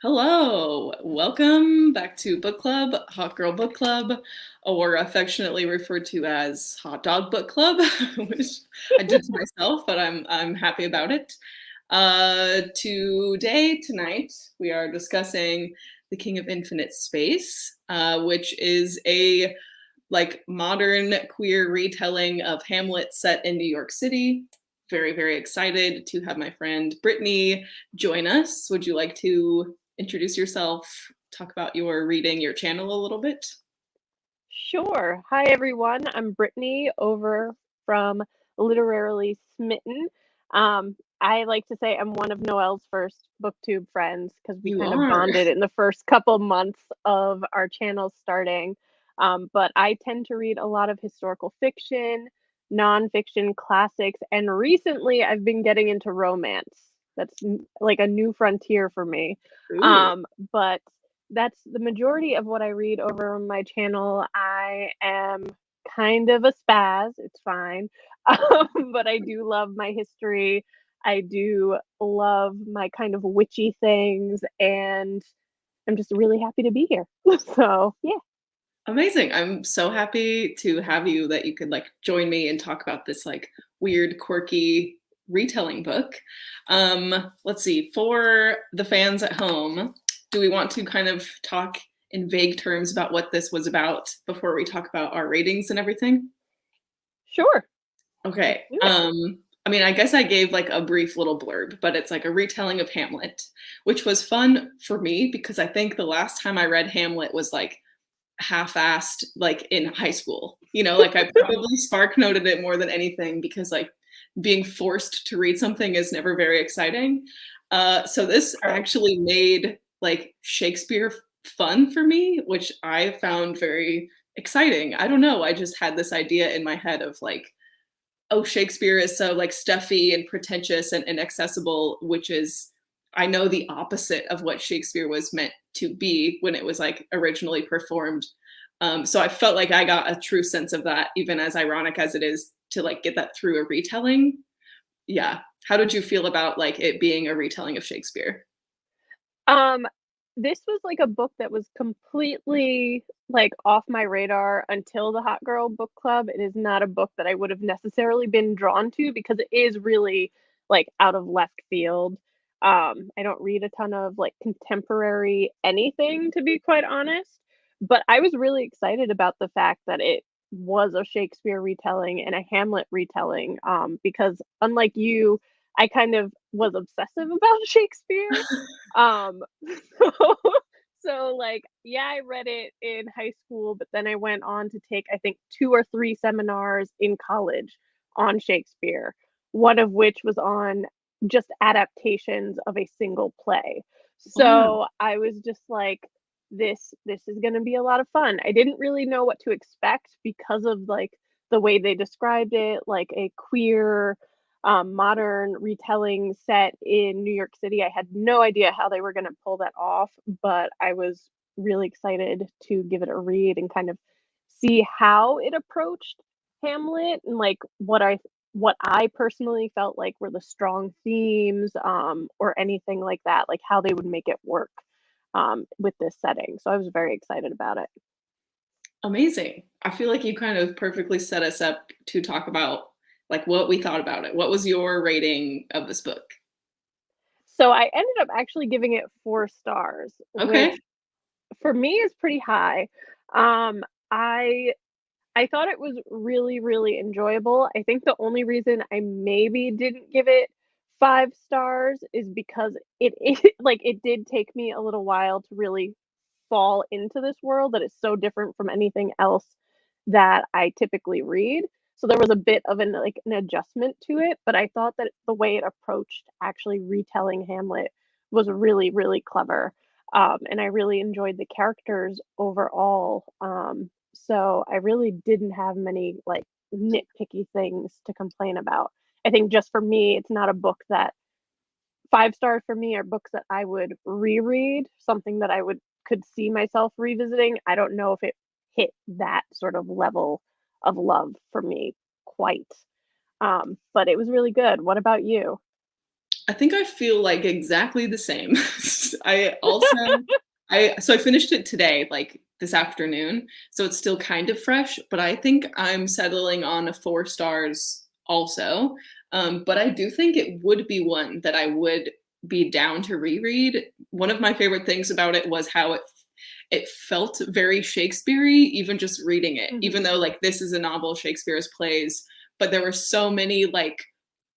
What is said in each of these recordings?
Hello, welcome back to Book Club, Hot Girl Book Club, or affectionately referred to as Hot Dog Book Club, which I did to myself, but I'm happy about it. Tonight, we are discussing The King of Infinite Space, which is a modern queer retelling of Hamlet set in New York City. Very, very excited to have my friend Brittany join us. Would you like to introduce yourself, talk about your reading, your channel a little bit? Sure. Hi, everyone. I'm Brittany over from Literarily Smitten. I like to say I'm one of Noelle's first booktube friends because we You kind of are. bonded in the first couple months of our channel starting. But I tend to read a lot of historical fiction, nonfiction classics, and recently I've been getting into romance. That's like a new frontier for me. Ooh. But that's the majority of what I read over on my channel. I am kind of a spaz, it's fine. But I do love my history. I do love my kind of witchy things, and I'm just really happy to be here. So, yeah. Amazing. I'm so happy to have you that you could join me and talk about this weird, quirky retelling book. Let's see, for the fans at home, do we want to kind of talk in vague terms about what this was about before we talk about our ratings and everything? Sure. Okay. Let's do it. I mean, I guess I gave a brief little blurb, but it's like a retelling of Hamlet, which was fun for me because I think the last time I read Hamlet was half-assed in high school. I probably spark noted it more than anything because being forced to read something is never very exciting. So this actually made Shakespeare fun for me, which I found very exciting. I don't know, I just had this idea in my head of oh, Shakespeare is so stuffy and pretentious and inaccessible, which is, I know, the opposite of what Shakespeare was meant to be when it was originally performed. So I felt like I got a true sense of that, even as ironic as it is to get that through a retelling. Yeah. How did you feel about it being a retelling of Shakespeare? Um, this was like a book that was completely like off my radar until the Hot Girl Book Club. It is not a book that I would have necessarily been drawn to because it is really like out of left field. I don't read a ton of like contemporary anything, to be quite honest, but I was really excited about the fact that it was a Shakespeare retelling and a Hamlet retelling, because unlike you, I kind of was obsessive about Shakespeare. Um, so like, yeah, I read it in high school, but then I went on to take, I think, 2 or 3 seminars in college on Shakespeare, one of which was on just adaptations of a single play. Wow. So I was just like, this is gonna be a lot of fun. I didn't really know what to expect because of like the way they described it, like a queer modern retelling set in New York City. I had no idea how they were going to pull that off, but I was really excited to give it a read and kind of see how it approached Hamlet and like what I personally felt like were the strong themes, or anything like that, like how they would make it work with this setting. So I was very excited about it. Amazing. I feel like you kind of perfectly set us up to talk about what we thought about it. What was your rating of this book? So I ended up actually giving it 4 stars, which Okay. for me is pretty high. Um, I I thought it was really, really enjoyable. I think the only reason I maybe didn't give it 5 stars is because it like, it did take me a little while to really fall into this world that is so different from anything else that I typically read. So there was a bit of an adjustment to it, but I thought that the way it approached actually retelling Hamlet was really, really clever. And I really enjoyed the characters overall. So I really didn't have many like nitpicky things to complain about. I think just for me, it's not a book that 5 stars for me are books that I would reread, something that I would could see myself revisiting. I don't know if it hit that sort of level of love for me quite. But it was really good. What about you? I think I feel like exactly the same. I also I finished it today, like this afternoon, so it's still kind of fresh, but I think I'm settling on a 4 stars also. But I do think it would be one that I would be down to reread. One of my favorite things about it was how it felt very Shakespeare-y, even just reading it, even Mhm. though like this is a novel, Shakespeare's plays, but there were so many like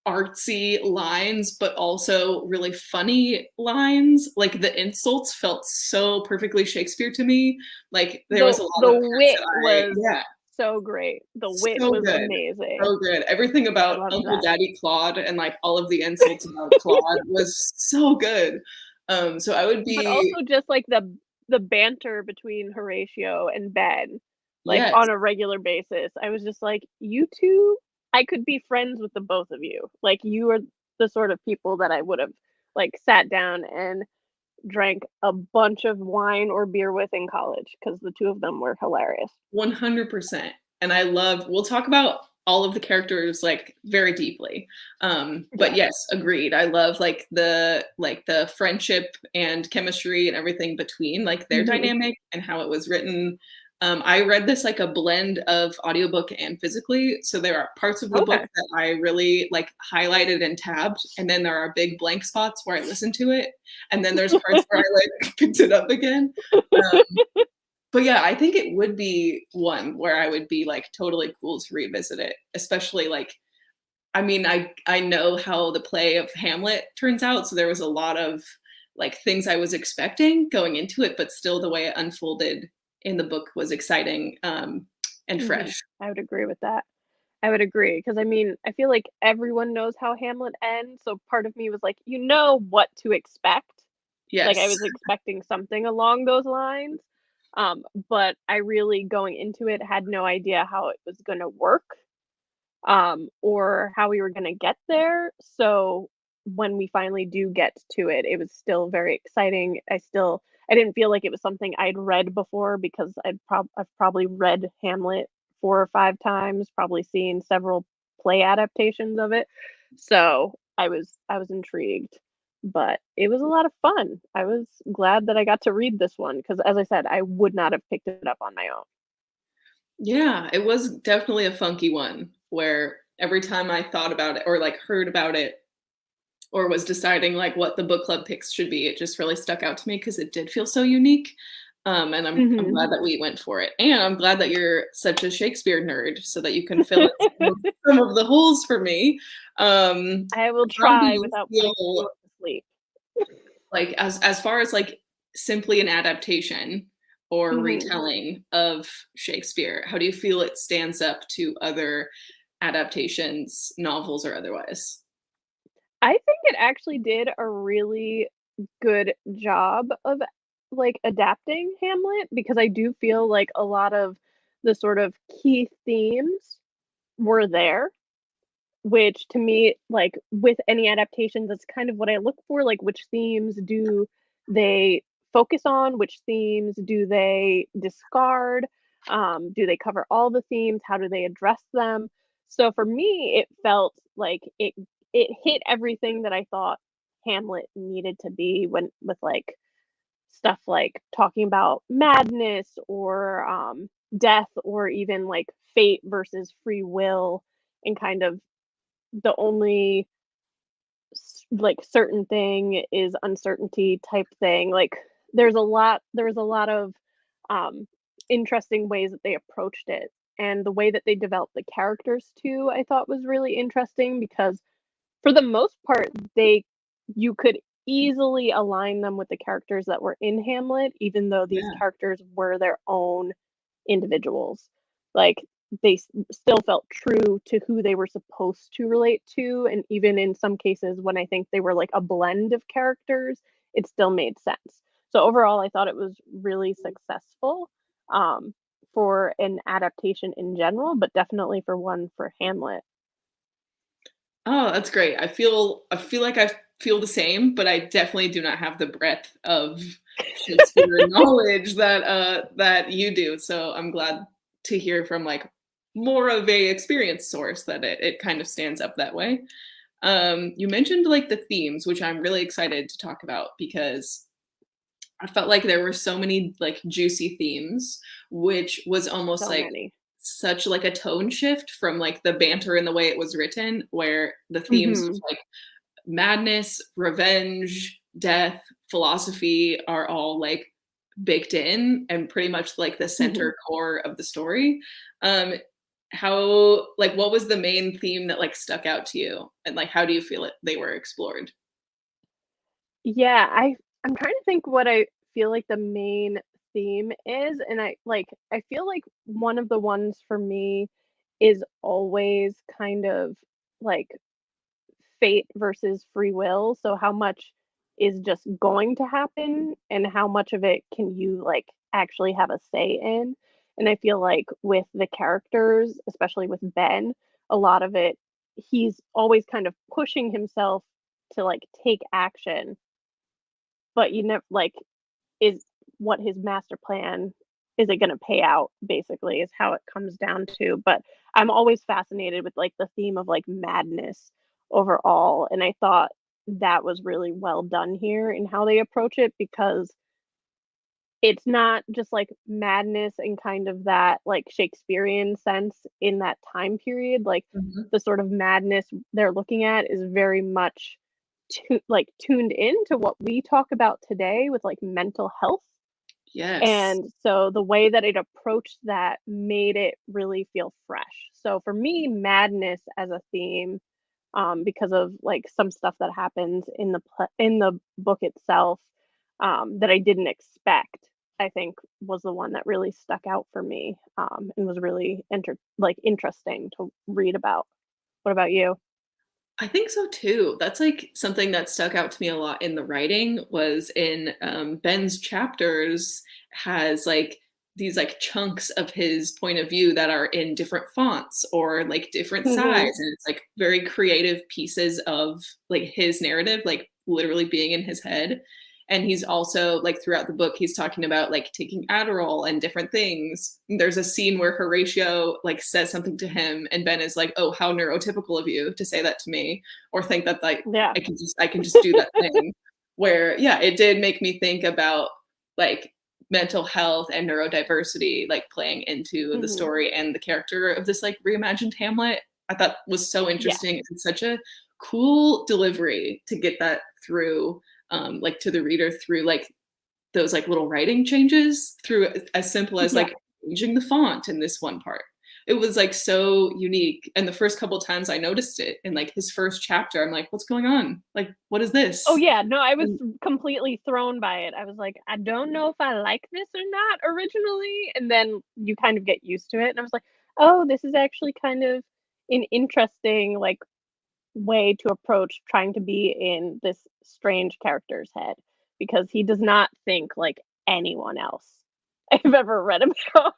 artsy lines, but also really funny lines. Like the insults felt so perfectly Shakespeare to me. Like there was a lot The of parts wit that was yeah, so great. The wit so was good. amazing. So good. Everything I about loved Uncle that. Daddy Claude and like all of the insults about Claude was so good. So I would But be also just, like, the banter between Horatio and Ben, like, yes, on a regular basis. I was just like, "You 2, I could be friends with the both of you." Like, you are the sort of people that I would've, like, sat down and drank a bunch of wine or beer with in college because the 2 of them were hilarious. 100%. And I love we'll talk about all of the characters like very deeply. But Yeah. yes, agreed. I love like the friendship and chemistry and everything between like their Mhm. dynamic and how it was written. I read this like a blend of audiobook and physically. So there are parts of the book Okay. that I really like highlighted and tabbed, and then there are big blank spots where I listened to it, and then there's parts where I like picked it up again. But yeah, I think it would be one where I would be, like, totally cool to revisit it, especially, like I mean, I know how the play of Hamlet turns out, so there was a lot of, like, things I was expecting going into it, but still the way it unfolded in the book was exciting, and Mhm. fresh. I would agree with that. I would agree because I mean, I feel like everyone knows how Hamlet ends, so part of me was like, "You know what to expect." Like, I Yes. was expecting something along those lines, but I really, going into it, had no idea how it was gonna work, or how we were gonna get there, so when we finally do get to it, it was still very exciting. I didn't feel like it was something I'd read before because I've probably read Hamlet 4 or 5 times, probably seen several play adaptations of it, so I was intrigued, but it was a lot of fun. I was glad that I got to read this one because, as I said, I would not have picked it up on my own. Yeah, it was definitely a funky one where every time I thought about it or, like, heard about it or was deciding like what the book club picks should be, it just really stuck out to me because it did feel so unique. And I'm Mhm. glad that we went for it. And I'm glad that you're such a Shakespeare nerd so that you can fill in some of the holes for me. I will How do try you without putting feel anyone to sleep. like as far as like simply an adaptation or Mhm. retelling of Shakespeare, how do you feel it stands up to other adaptations, novels or otherwise? I think it actually did a really good job of, like, adapting Hamlet because I do feel like a lot of the sort of key themes were there, which to me, like, with any adaptation, that's kind of what I look for, like, which themes do they focus on? Which themes do they discard? Do they cover all the themes? How do they address them? So for me, it felt like it hit everything that I thought Hamlet needed to be when with, like, stuff like talking about madness or, death or even, like, fate versus free will and kind of the only like certain thing is uncertainty type thing. Like there was a lot of um interesting ways that they approached it. And the way that they developed the characters too, I thought was really interesting because for the most part, they you could easily align them with the characters that were in Hamlet, even though these Yeah. characters were their own individuals. Like, still felt true to who they were supposed to relate to, and even in some cases, when I think they were, like, a blend of characters, it still made sense. So, overall, I thought it was really successful, um, for an adaptation in general, but definitely for one for Hamlet. Oh, that's great. I feel like I feel the same, but I definitely do not have the breadth of Shakespeare knowledge that you do. So I'm glad to hear from like more of a experienced source that it kind of stands up that way. You mentioned like the themes, which I'm really excited to talk about because I felt like there were so many like juicy themes, which was almost So like many. such like a tone shift from like the banter and the way it was written, where the themes of Mhm. like madness, revenge, death, philosophy are all like baked in and pretty much like the Mhm. center core of the story. Um, how like what was the main theme that like stuck out to you, and like how do you feel it they were explored? Yeah, I'm trying to think what I feel like the main theme is, and I feel like one of the ones for me is always kind of like fate versus free will. So how much is just going to happen and how much of it can you like actually have a say in? And I feel like with the characters, especially with Ben, a lot of it he's always kind of pushing himself to like take action, but you never like is what his master plan is it gonna pay out basically is how it comes down to, but I'm always fascinated with, like, the theme of, like, madness overall, and I thought that was really well done here in how they approach it because it's not just, like, madness in kind of that, like, Shakespearean sense in that time period, like, Mhm. the sort of madness they're looking at is very much tuned in to what we talk about today with, like, mental health. Yes. And so the way that it approached that made it really feel fresh. So for me, madness as a theme, because of like some stuff that happens in in the book itself, that I didn't expect, I think was the one that really stuck out for me, and was really interesting to read about. What about you? I think so too. That's like something that stuck out to me a lot in the writing was in Ben's chapters has like these like chunks of his point of view that are in different fonts or like different size, Hmm. and it's like very creative pieces of like his narrative like literally being in his head. And he's also like throughout the book he's talking about like taking Adderall and different things. There's a scene where Horatio like says something to him and Ben is like, "Oh, how neurotypical of you to say that to me or think that like Yeah. I can just do that thing." Where yeah, it did make me think about like mental health and neurodiversity like playing into the Hmm. story and the character of this like reimagined Hamlet. I thought was so Yeah. interesting and such a cool delivery to get that through like to the reader through like those like little writing changes through as simple as Yeah. like changing the font in this one part. It was like so unique. And the first couple times I noticed it in like his first chapter, I'm like, what's going on? Like, what is Oh, this? yeah, no, I was And completely thrown by it. I was like, "I don't know if I like this or not originally," and then you kind of get used to it, and I was like, "Oh, this is actually kind of an interesting, like, way to approach trying to be in this strange character's head," because he does not think like anyone else I've ever read about.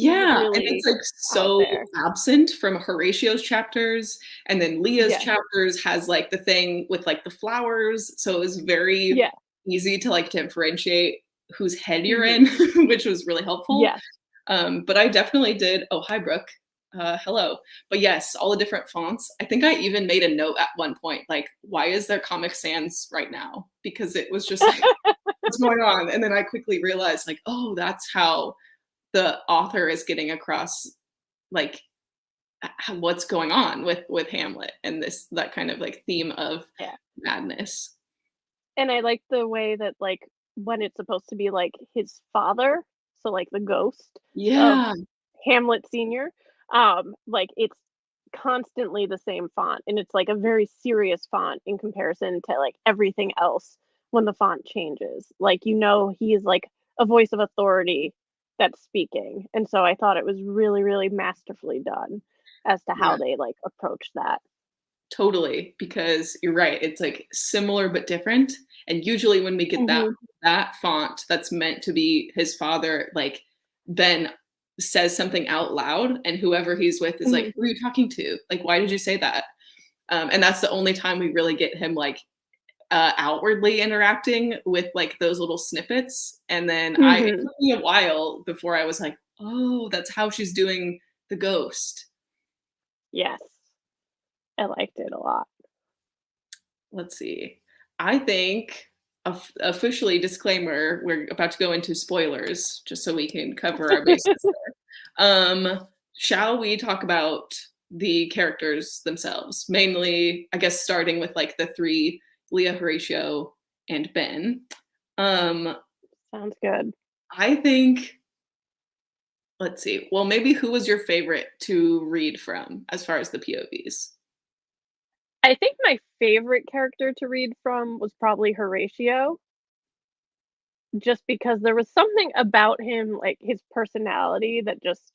He's yeah, and it's really like out so there. absent from Horatio's chapters, and then Leah's Yes. chapters has like the thing with like the flowers, so it was very Yeah. easy to like differentiate whose head you're in, Mhm. which was really helpful. Yes. But I definitely did. Oh, hi, Brooke. Hello. But yes, all the different fonts. I think I even made a note at one point, like, why is there Comic Sans right now? Because it was just like, what's going on? And then I quickly realized, like, oh, that's how the author is getting across, like, what's going on with Hamlet and this that kind of like theme of Yeah. madness. And I like the way that, like, when it's supposed to be, like, his father, so, like, the ghost of Yeah. Hamlet Senior, like, it's constantly the same font, and it's, like, a very serious font in comparison to, like, everything else when the font changes. Like, he is, like, a voice of authority that's speaking, and so I thought it was really, really masterfully done as to how Yeah. they, like, approach that. Totally, because you're right, it's, like, similar but different, and usually when we get Mhm, that font that's meant to be his father, like, Ben says something out loud, and whoever he's with is like, mhm, "Who are you talking to? Like, why did you say that?" And that's the only time we really get him, like, outwardly interacting with, like, those little snippets, and then it mhm. took me a while before I was like, "Oh, that's how she's doing the ghost." Yes, I liked it a lot. let's see. I think officially disclaimer, we're about to go into spoilers just so we can cover our bases there. Shall we talk about the characters themselves? Mainly, I guess starting with like the three, Leah, Horatio, and Ben. Um, Sounds good. I think, let's see. Well, maybe who was your favorite to read from as far as the POVs? I think my favorite character to read from was probably Horatio, just because there was something about him, like his personality that just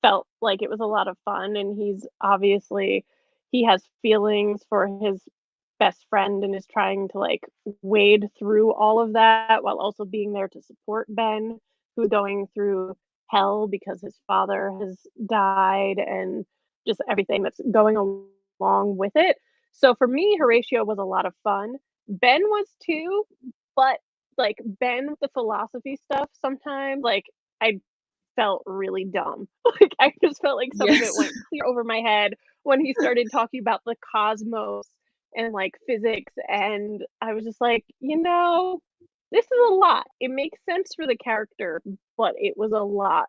felt like it was a lot of fun, and he has feelings for his best friend and is trying to, like, wade through all of that while also being there to support Ben, who's going through hell because his father has died and just everything that's going along with it. So for me, Horatio was a lot of fun. Ben was too, but, like, Ben with the philosophy stuff sometimes, like, I felt really dumb. Like, I just felt like some of it Yes. went clear over my head when he started talking about the cosmos and, like, physics, and I was just like, this is a lot. It makes sense for the character, but it was a lot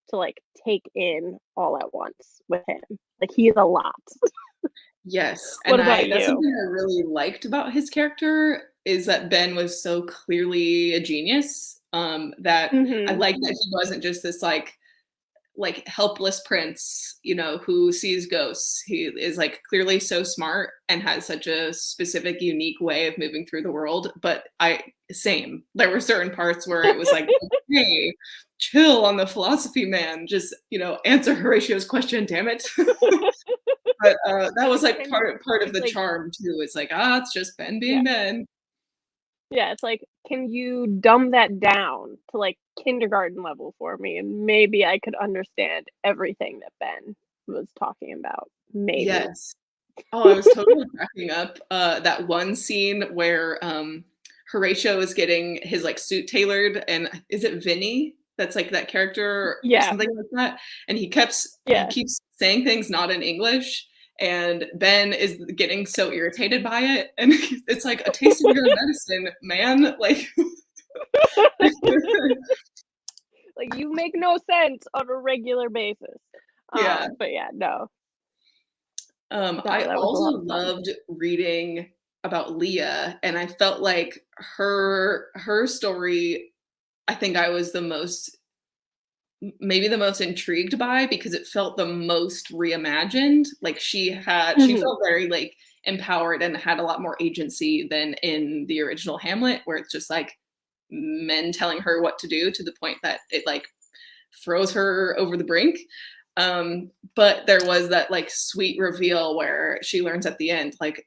to, like, take in all at once with him. Like, he is a lot. Yes, What and about I that's you? something I really liked about his character is that Ben was so clearly a genius, that I Mhm. like that he wasn't just this, like, helpless prince, who sees ghosts. He is, like, clearly so smart and has such a specific, unique way of moving through the world, but same. There were certain parts where it was like, "Hey, chill on the philosophy, man. Just, answer Horatio's question, damn it." But, that was, like, And part of it's the like charm too. It's like, it's just Ben yeah. being Ben." Yeah, it's like, "Can you dumb that down to, like, kindergarten level for me, and maybe I could understand everything that Ben was talking about, maybe." Yes. Oh, I was totally cracking up, that one scene where, Horatio is getting his, like, suit tailored, and is it Vinny? That's, like, that character or Yeah, something like that, and he yeah. keeps saying things not in English, and Ben is getting so irritated by it, and it's like, "A taste of your medicine, man." Like Like, you make no sense on a regular basis. Yeah. But yeah, no, I that was a also lot of fun. loved reading about Leah, and I felt like her story, I think I was maybe the most intrigued by because it felt the most reimagined. Like she Mhm. felt very like empowered and had a lot more agency than in the original Hamlet, where it's just like men telling her what to do to the point that it like throws her over the brink. But there was that like sweet reveal where she learns at the end, like,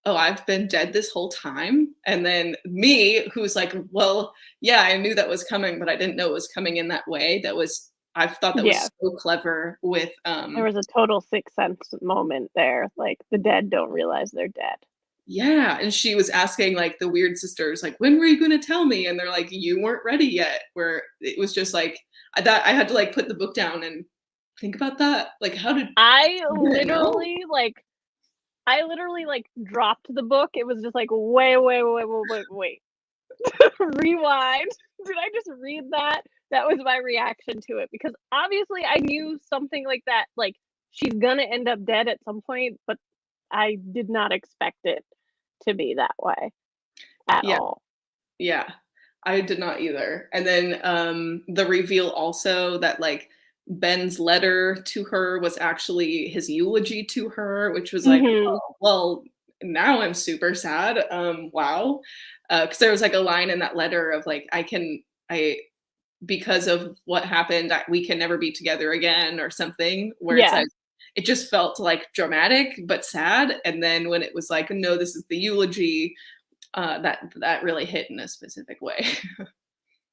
oh, I've been dead this whole time. And then me, who's like, well, yeah, I knew that was coming, but I didn't know it was coming in that way. I thought that Yeah, was so clever with, there was a total Sixth Sense moment there, like, the dead don't realize they're dead. yeah. And she was asking like the weird sisters, like, when were you going to tell me? And they're like, you weren't ready yet. Where it was just like, I had to like put the book down and think about that. Like, how did I you didn't know? literally, like I literally, like, dropped the book. It was just like, "Wait, wait, wait, wait, wait, wait. Rewind. Did I just read that?" That was my reaction to it because obviously I knew something like that, like, she's gonna end up dead at some point, but I did not expect it to be that way at Yeah. all. Yeah, I did not either. And then, the reveal also that, like, Ben's letter to her was actually his eulogy to her, which was like, Mhm. "Oh, well, now I'm super sad, wow." Because there was, like, a line in that letter of, like, I because of what happened, we can never be together again," or something, where it's Yeah. like it just felt, like, dramatic, but sad, and then when it was like, "No, this is the eulogy," that really hit in a specific way.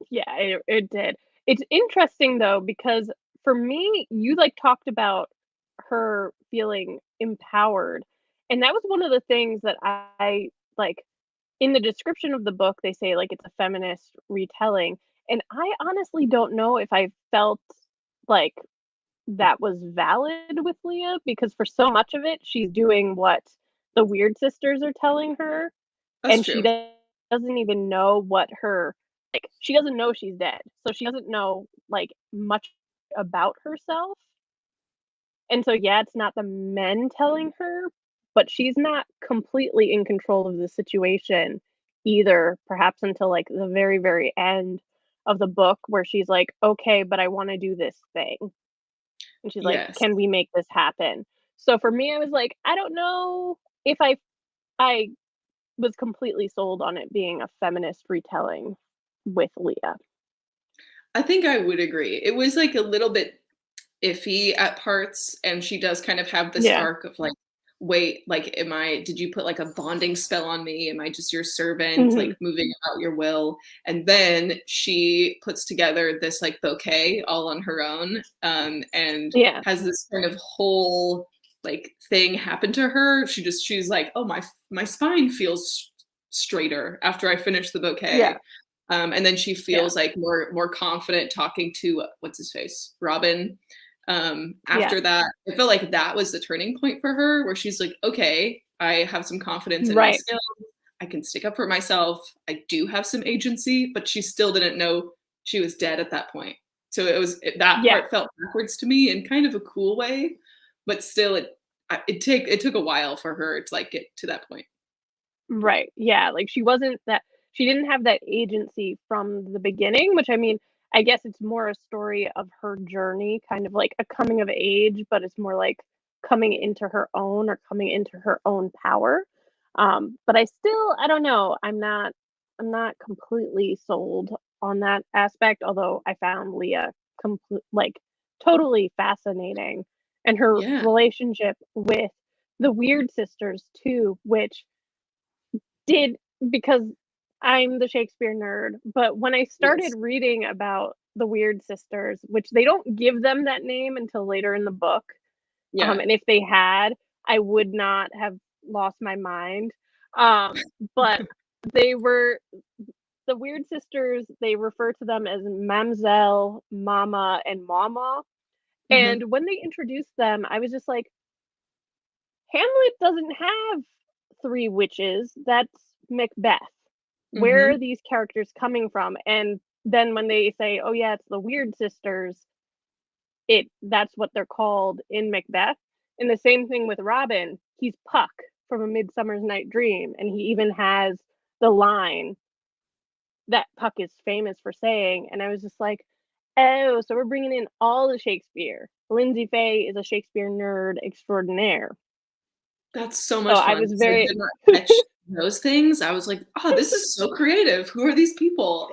Yeah, it did. It's interesting though because for me, you like talked about her feeling empowered, and that was one of the things that I like in the description of the book. They say like it's a feminist retelling, and I honestly don't know if I felt like that was valid with Leah because for so much of it, she's doing what the Weird sisters are telling her, That's and she true. doesn't even know what her she doesn't know she's dead, so she doesn't know, much about herself, and so, yeah, it's not the men telling her, but she's not completely in control of the situation either, perhaps until, the very, very end of the book where she's like, "Okay, but I wanna do this thing." And she's like, Yes. "Can we make this happen?" So for me, I was like, I don't know if I was completely sold on it being a feminist retelling with Leah. I think I would agree. It was, like, a little bit iffy at parts, and she does kind of have this Yeah. arc of, like, "Wait, like, did you put, like, a bonding spell on me? Am I just your servant, Mhm. like, moving about your will?" And then she puts together this, like, bouquet all on her own, and Yeah. has this kind of whole, like, thing happen to her. She's like, "Oh, my spine feels straighter after I finish the Yeah. bouquet." And then she Yeah. feels like more confident talking to what's his face, Robin. Yeah. After that, I feel like that was the turning point for her, where she's like, okay, I have some confidence in my Right. skills. I can stick up for myself. I do have some agency, but she still didn't know she was dead at that point. So that Yeah. part felt backwards to me in kind of a cool way, but still, it took a while for her to like get to that point. Right. Yeah, she didn't have that agency from the beginning, which I mean, I guess it's more a story of her journey, kind of like a coming of age, but it's more like coming into her own or coming into her own power. But I don't know, I'm not completely sold on that aspect, although I found Leah totally fascinating and her Yeah. relationship with the Weird sisters too, which did because I'm the Shakespeare nerd, but when I started Yes. reading about the Weird sisters, which they don't give them that name until later in the book, Yeah. and if they had, I would not have lost my mind. But they were the Weird sisters, they refer to them as Mamselle, Mama, and Mama, Mhm. and when they introduced them, I was just like, Hamlet doesn't have 3 witches, that's Macbeth. Where are Mhm. these characters coming from? And then when they say, "Oh, yeah, it's the Weird sisters," that's what they're called in Macbeth. And the same thing with Robin, he's Puck from A Midsummer's Night Dream, and he even has the line that Puck is famous for saying, and I was just like, "Oh, so we're bringing in all the Shakespeare. Lyndsay Faye is a Shakespeare nerd extraordinaire." That's so So much I fun was because I very did not catch those things. I was like, "Oh, this is so creative. Who are these people?"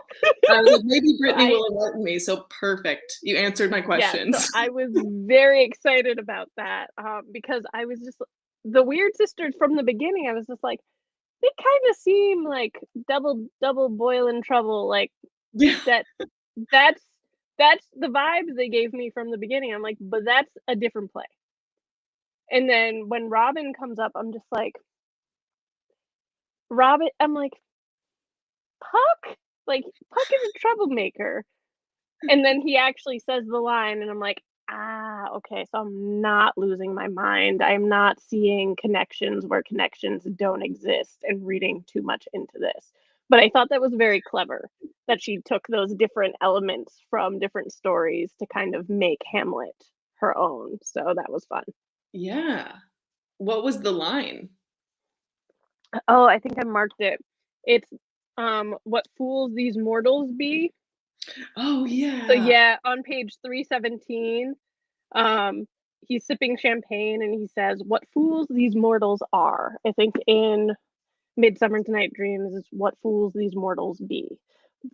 I was like, "Maybe so Brittany I will enlighten me." So perfect. You answered my Yeah, so questions. I was very excited about that, because I was just the Weird sisters from the beginning, I was just like, they kinda seem like double boiling trouble, Yeah. that that's that's the vibes they gave me from the beginning, I'm like, "But that's a different play." And then when Robin comes up, I'm just like, Robin I'm like, "Puck?" Puck is a troublemaker. And then he actually says the line, and I'm like, "Ah, okay, so I'm not losing my mind. I'm not seeing connections where connections don't exist and reading too much into this." But I thought that was very clever that she took those different elements from different stories to kind of make Hamlet her own, so that was fun. Yeah. What was the line? Oh, I think I marked it. It's, "What fools these mortals be." Oh, So, yeah. yeah, on page 317, Um, he's sipping champagne and he says, "What fools these mortals are." I think in Midsummer's Night Dreams is "What fools these mortals be."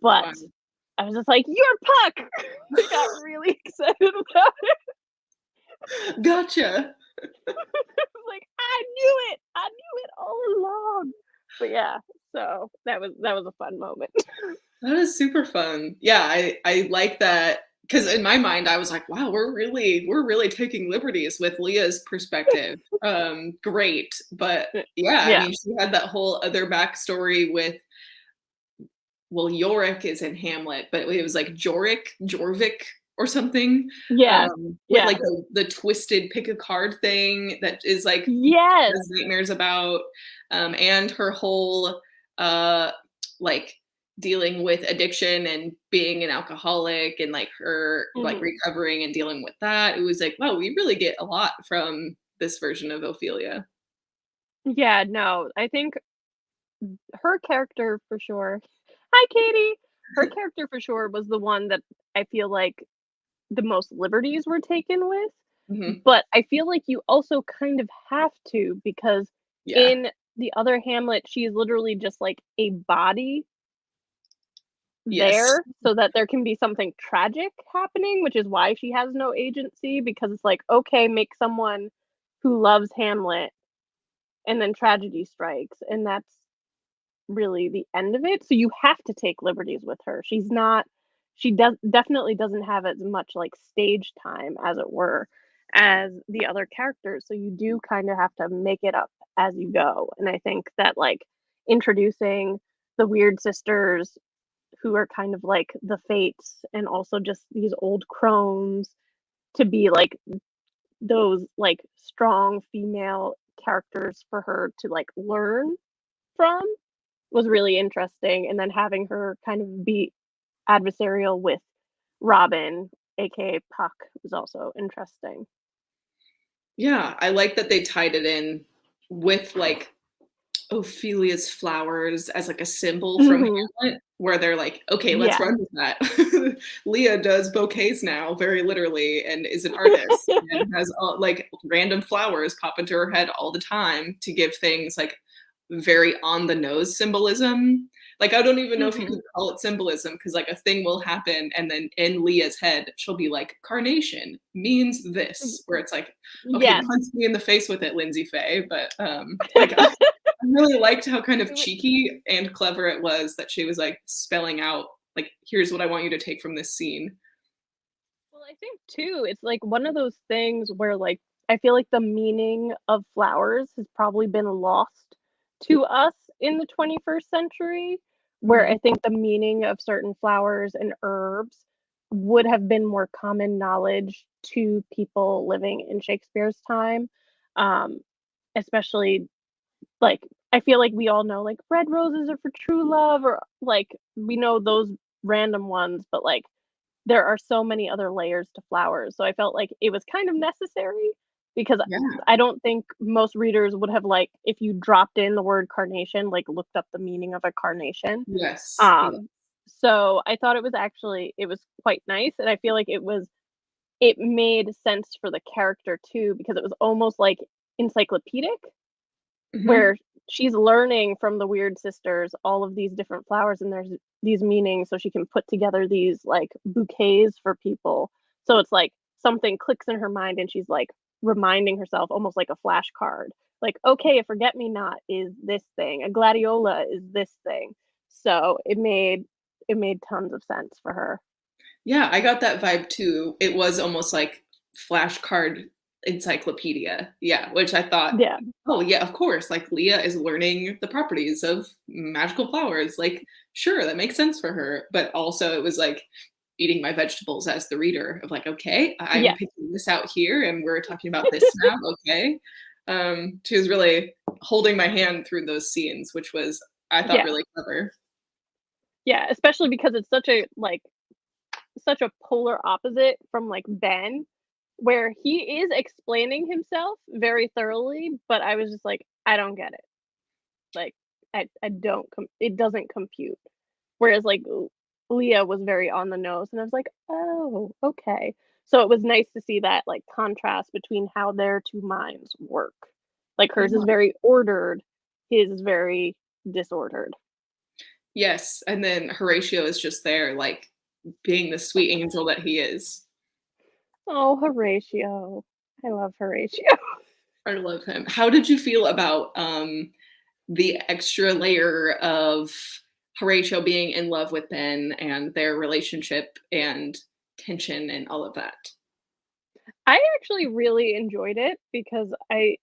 But Wow. I was just like, "You're Puck!" I got really excited about it. Gotcha. I was like, "I knew it! I knew it all along." But yeah, so that was a fun moment. That is super fun. Yeah, I like that because in my mind, I was like, "Wow, we're really taking liberties with Leah's perspective." Great, but yeah, I Yeah, mean, she had that whole other backstory with well, Yorick is in Hamlet, but it was like Jorvik. or something, Yeah. with, Yeah. like, the twisted pick a card thing that is, like, Yes. has nightmares about, and her whole, uh, like, dealing with addiction and being an alcoholic and, like, her, like, Mhm. recovering and dealing with that. It was like, wow, we really get a lot from this version of Ophelia. Yeah, no, I think her character for sure. Hi, Katie. Her character for sure was the one that I feel like the most liberties were taken with, Mhm. but I feel like you also kind of have to because Yeah. in the other Hamlet, she is literally just like a body Yes. there so that there can be something tragic happening, which is why she has no agency because it's like, okay, make someone who loves Hamlet and then tragedy strikes, and that's really the end of it, so you have to take liberties with her. She does definitely doesn't have as much, like, stage time, as it were, as the other characters, so you do kinda have to make it up as you go, and I think that, like, introducing the weird sisters who are kind of like the Fates and also just these old crones to be, like, those, like, strong female characters for her to, like, learn from was really interesting, and then having her kind of be adversarial with Robin, AKA Puck, was also interesting. Yeah, I like that they tied it in with, like, Ophelia's flowers as, like, a symbol from Mhm. Hamlet, where they're like, "Okay, let's Yeah. run with that." Leah does bouquets now, very literally, and is an artist, and has, like, random flowers pop into her head all the time to give things, like, very on the nose symbolism. Like, I don't even know if you Mhm. could call it symbolism because, like, a thing will happen, and then in Leah's head, she'll be like, "Carnation means Y this," where it's like, "Okay, yes. punch me in the face with it, Lyndsay Faye," but, like, I really liked how kind of It wa cheeky and clever it was that she was, like, spelling out, like, "Here's what I want you to take from this scene." well, I think too, it's, like, one of those things where, like, I feel like the meaning of flowers has probably been lost to us in the 21st century, where Mhm. I think the meaning of certain flowers and herbs would have been more common knowledge to people living in Shakespeare's time, um, especially, like, I feel like we all know, like, red roses are for true love or, like, we know those random ones, but, like, there are so many other layers to flowers, so I felt like it was kind of necessary because Yeah. I don't think most readers would have, like, if you dropped in the word carnation, like, looked up the meaning of a carnation. Yes. Yeah. Um, so I thought it was quite nice, and I feel like it made sense for the character too because it was almost, like, encyclopedic Mhm. where she's learning from the weird sisters all of these different flowers and there's these meanings so she can put together these like bouquets for people. So it's like something clicks in her mind and she's like reminding herself almost like a flashcard. Like, okay, a forget me not is this thing, a gladiola is this thing. So it made tons of sense for her. Yeah, I got that vibe too. It was almost like flashcard encyclopedia. Yeah, which I thought, Yeah. "Oh, yeah, of course, like, Leah is learning the properties of magical flowers, like, sure, that makes sense for her," but also it was like eating my vegetables as the reader of like, "Okay, I'm Yeah. picking this out here, and we're talking about this now, okay." She was really holding my hand through those scenes, which was, I thought, Yeah. really clever. Yeah, especially because it's such a polar opposite from like Ben, where he is explaining himself very thoroughly, but I was just like, I don't get it. Like, I don't it doesn't compute. Whereas like Leah was very on the nose, and I was like, oh, okay. So it was nice to see that like contrast between how their two minds work. Like hers is Yeah. very ordered, his is very disordered. Yes, and then Horatio is just there, like, being the sweet angel that he is. Oh, Horatio. I love Horatio. I love him. How did you feel about, the extra layer of Horatio being in love with Ben and their relationship and tension and all of that? I actually really enjoyed it because I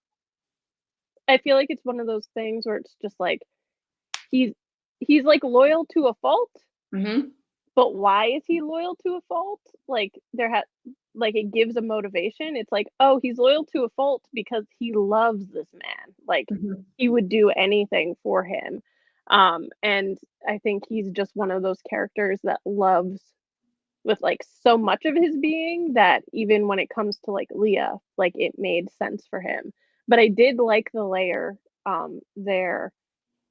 feel like it's one of those things where it's just like he's he's like loyal to a fault, Mhm. but why is he loyal to a fault? Like, like, it gives a motivation. It's like, "Oh, he's loyal to a fault because he loves this man." Like, Mhm. he would do anything for him. And I think he's just one of those characters that loves with, like, so much of his being that even when it comes to, like, Leah, like, it made sense for him. But I did like the layer, there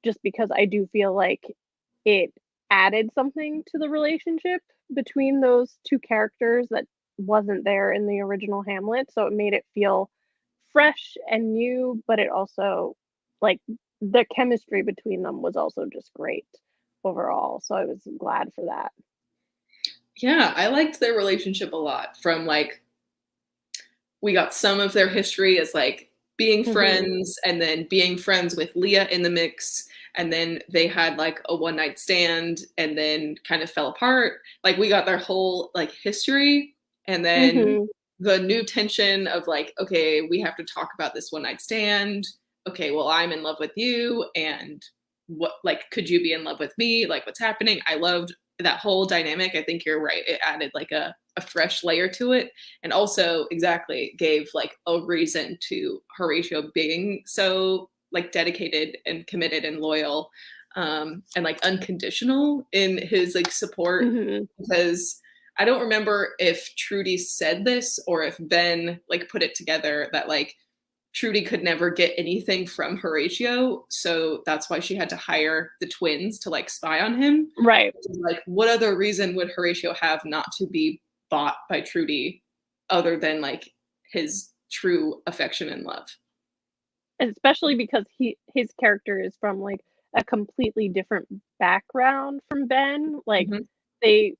just because I do feel like it added something to the relationship between those 2 characters that wasn't there in the original Hamlet, so it made it feel fresh and new, but it also like, the chemistry between them was also just great overall, so I was glad for that. Yeah, I liked their relationship a lot from, like, we got some of their history as, like, being Mhm. friends and then being friends with Leah in the mix, and then they had, like, a one night stand and then kind of fell apart. Like, we got their whole, like, history, and then Mhm. the new tension of, like, "Okay, we have to talk about this one night stand. Okay, well, I'm in love with you, and what like, could you be in love with me? Like, what's happening?" I loved that whole dynamic. I think you're right. It added, like, a fresh layer to it, and also exactly gave like a reason to Horatio being so like dedicated and committed and loyal, and like unconditional in his like support, Mhm. because I don't remember if Trudy said this or if Ben like put it together that like Trudy could never get anything from Horatio, so that's why she had to hire the twins to like spy on him. Right. Like, what other reason would Horatio have not to be bought by Trudy other than like his true affection and love? Especially because his character is from, like, a completely different background from Ben, like, Mhm. they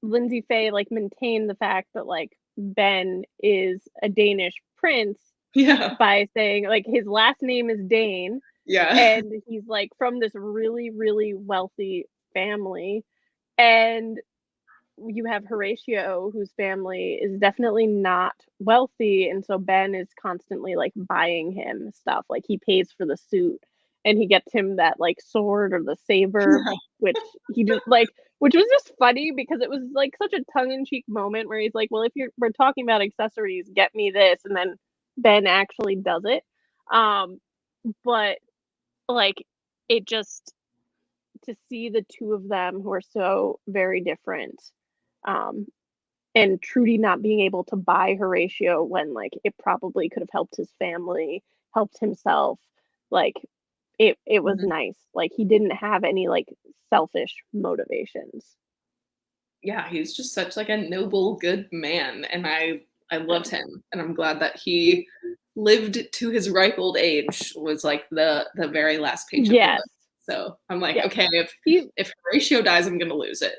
Lyndsay Faye, like, maintained the fact that, like, Ben is a Danish prince Yeah. by saying, like, his last name is Dane, Yeah. and he's, like, from this really, really wealthy family, and you have Horatio, whose family is definitely not wealthy, and so Ben is constantly, like, buying him stuff, like, he pays for the suit, and he gets him that, like, sword or the saber, Yeah. which he just like which was just funny because it was, like, such a tongue-in-cheek moment where he's like, "Well, if we're talking about accessories, get me this," and then Ben actually does it, um, but, like, it just to see the 2 of them who are so very different, um, and Trudy not being able to buy Horatio when, like, it probably could have helped his family, helped himself, like, it was Mhm. nice, like, he didn't have any, like, selfish motivations. Yeah, he's just such like a noble, good man, and I Yeah. loved him, and I'm glad that he lived to his ripe old age was like the very last page of the book. Yes, So I'm like, yes. okay, He if Horatio dies, I'm gonna lose it.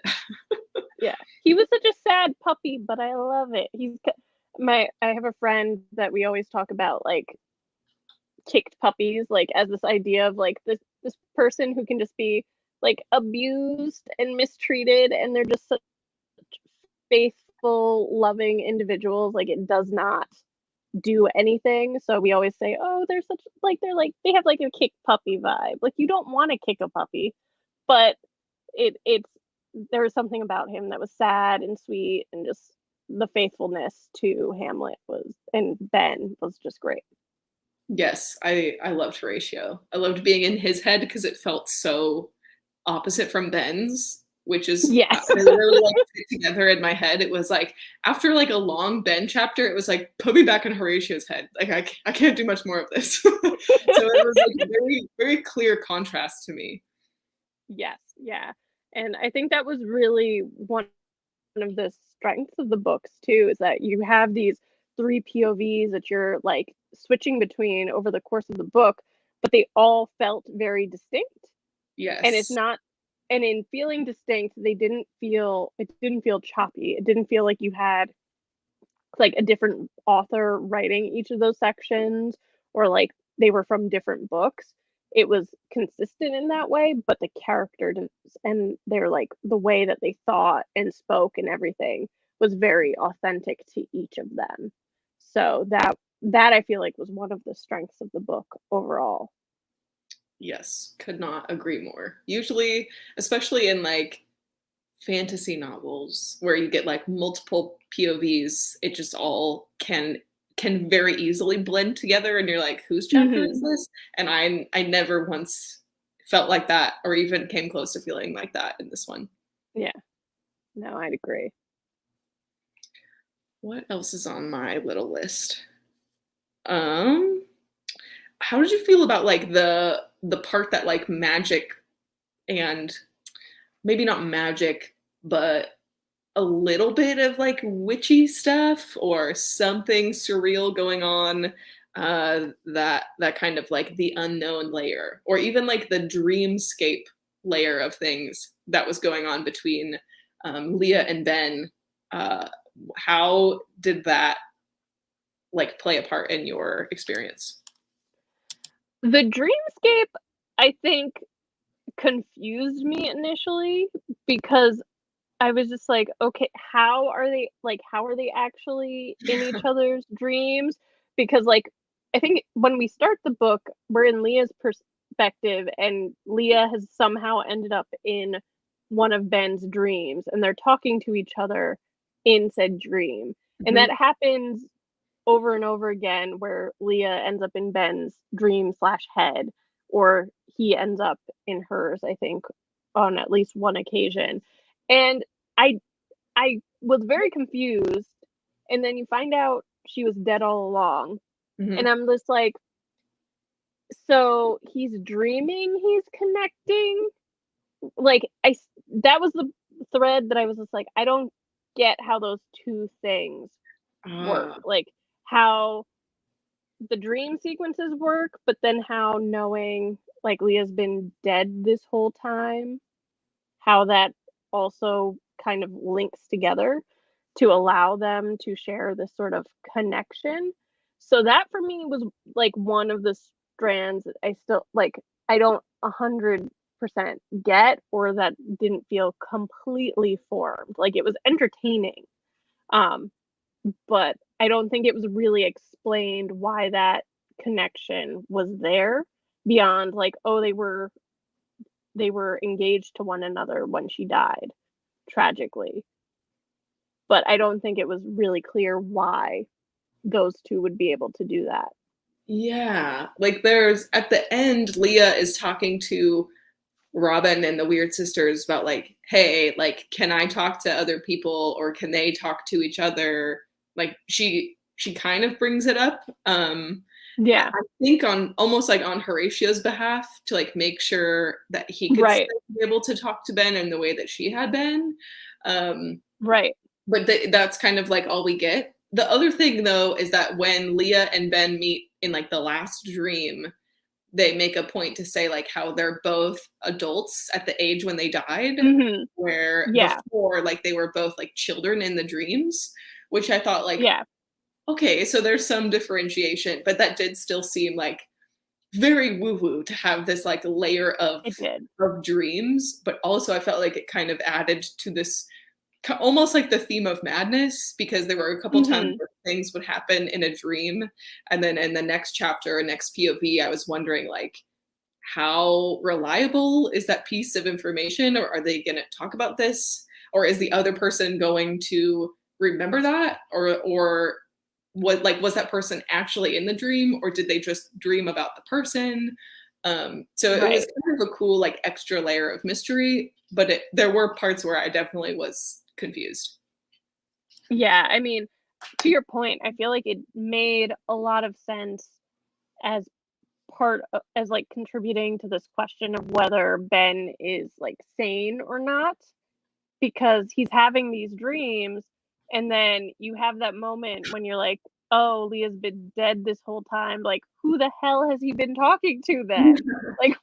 yeah, he was such a sad puppy, but I love it. He's k my I have a friend that we always talk about, like, kicked puppies, like, as this idea of, like, this person who can just be, like, abused and mistreated, and they're just such faithful, loving individuals, like, it does not do anything, so we always say, "Oh, they're such" like, they have, like, a kick puppy vibe, like, you don't wanna kick a puppy, but it's there was something about him that was sad and sweet and just the faithfulness to Hamlet was and Ben was just great. Yes, I loved Horatio. I loved being in his head because it felt so opposite from Ben's, which is Yes. they really, like, fit together in my head. It was, like, after, like, a long Ben chapter, it was, like, "Put me back in Horatio's head." Like, I can't do much more of this. So it was, like, a very, very clear contrast to me. Yes, yeah, and I think that was really one of the strengths of the books too, is that you have these 3 POVs that you're, like, switching between over the course of the book, but they all felt very distinct, and it's Yes. not and in feeling distinct, it didn't feel choppy, it didn't feel like you had, like, a different author writing each of those sections or, like, they were from different books. It was consistent in that way, but the characters and their, like, the way that they thought and spoke and everything was very authentic to each of them. So that I feel like was one of the strengths of the book overall. Yes, could not agree more. Usually, especially in, like, fantasy novels where you get like multiple POVs, it just all can very easily blend together and you're like, whose chapter is Mhm. this? And I never once felt like that or even came close to feeling like that in this one. Yeah. No, I'd agree. What else is on my little list? Um, how did you feel about like the part that like magic and maybe not magic, but a little bit of like witchy stuff or something surreal going on, that kind of like the unknown layer or even like the dreamscape layer of things that was going on between Leah and Ben. uh, how did that like play a part in your experience? The dreamscape, I think, confused me initially because I was just like, "Okay, how are they actually in each other's dreams?" Because, like, I think when we start the book, we're in Leah's perspective, and Leah has somehow ended up in one of Ben's dreams, and they're talking to each other in said dream, and Mhm. that happens over and over again where Leah ends up in Ben's dream/head, or he ends up in hers, I think, on at least one occasion. And I I was very confused, and then you find out she was dead all along, and Mhm. I'm just like, "So he's dreaming he's connecting?" Like, that was the thread that I was just like, "I don't get how those 2 things work." Ah, Like, how the dream sequences work, but then how knowing, like, Leah's been dead this whole time, how that also kind of links together to allow them to share this sort of connection. So that for me was like one of the strands that I still like I don't 100% get, or that didn't feel completely formed. Like, it was entertaining. Um but I don't think it was really explained why that connection was there beyond like, oh, they were engaged to one another when she died, tragically. But I don't think it was really clear why those 2 would be able to do that. yeah, like there's at the end Leah is talking to Robin and the Weird Sisters about like, hey, like, can I talk to other people or can they talk to each other? Like she kind of brings it up. Yeah, I think on almost like on Horatio's behalf to like make sure that he could right, still be able to talk to Ben in the way that she had been. Um, right. but that's kind of like all we get. The other thing though is that when Leah and Ben meet in like the last dream, they make a point to say like how they're both adults at the age when they died, Mhm. where Yeah, before like they were both like children in the dreams, which I thought like, yeah, okay, so there's some differentiation, but that did still seem like very woo woo to have this like layer it did. of dreams, but also I felt like it kind of added to this almost like the theme of madness because there were a couple times Mhm. where things would happen in a dream and then in the next chapter or next POV I was wondering like how reliable is that piece of information or are they going to talk about this or is the other person going to remember that or what like was that person actually in the dream or did they just dream about the person. So it was Right. kind of a cool like extra layer of mystery but there were parts where I definitely was confused. Yeah, I mean, to your point, I feel like it made a lot of sense as as, like, contributing to this question of whether Ben is, like, sane or not, because he's having these dreams, and then you have that moment when you're like, "Oh, Leah's been dead this whole time, like, who the hell has he been talking to then? Like,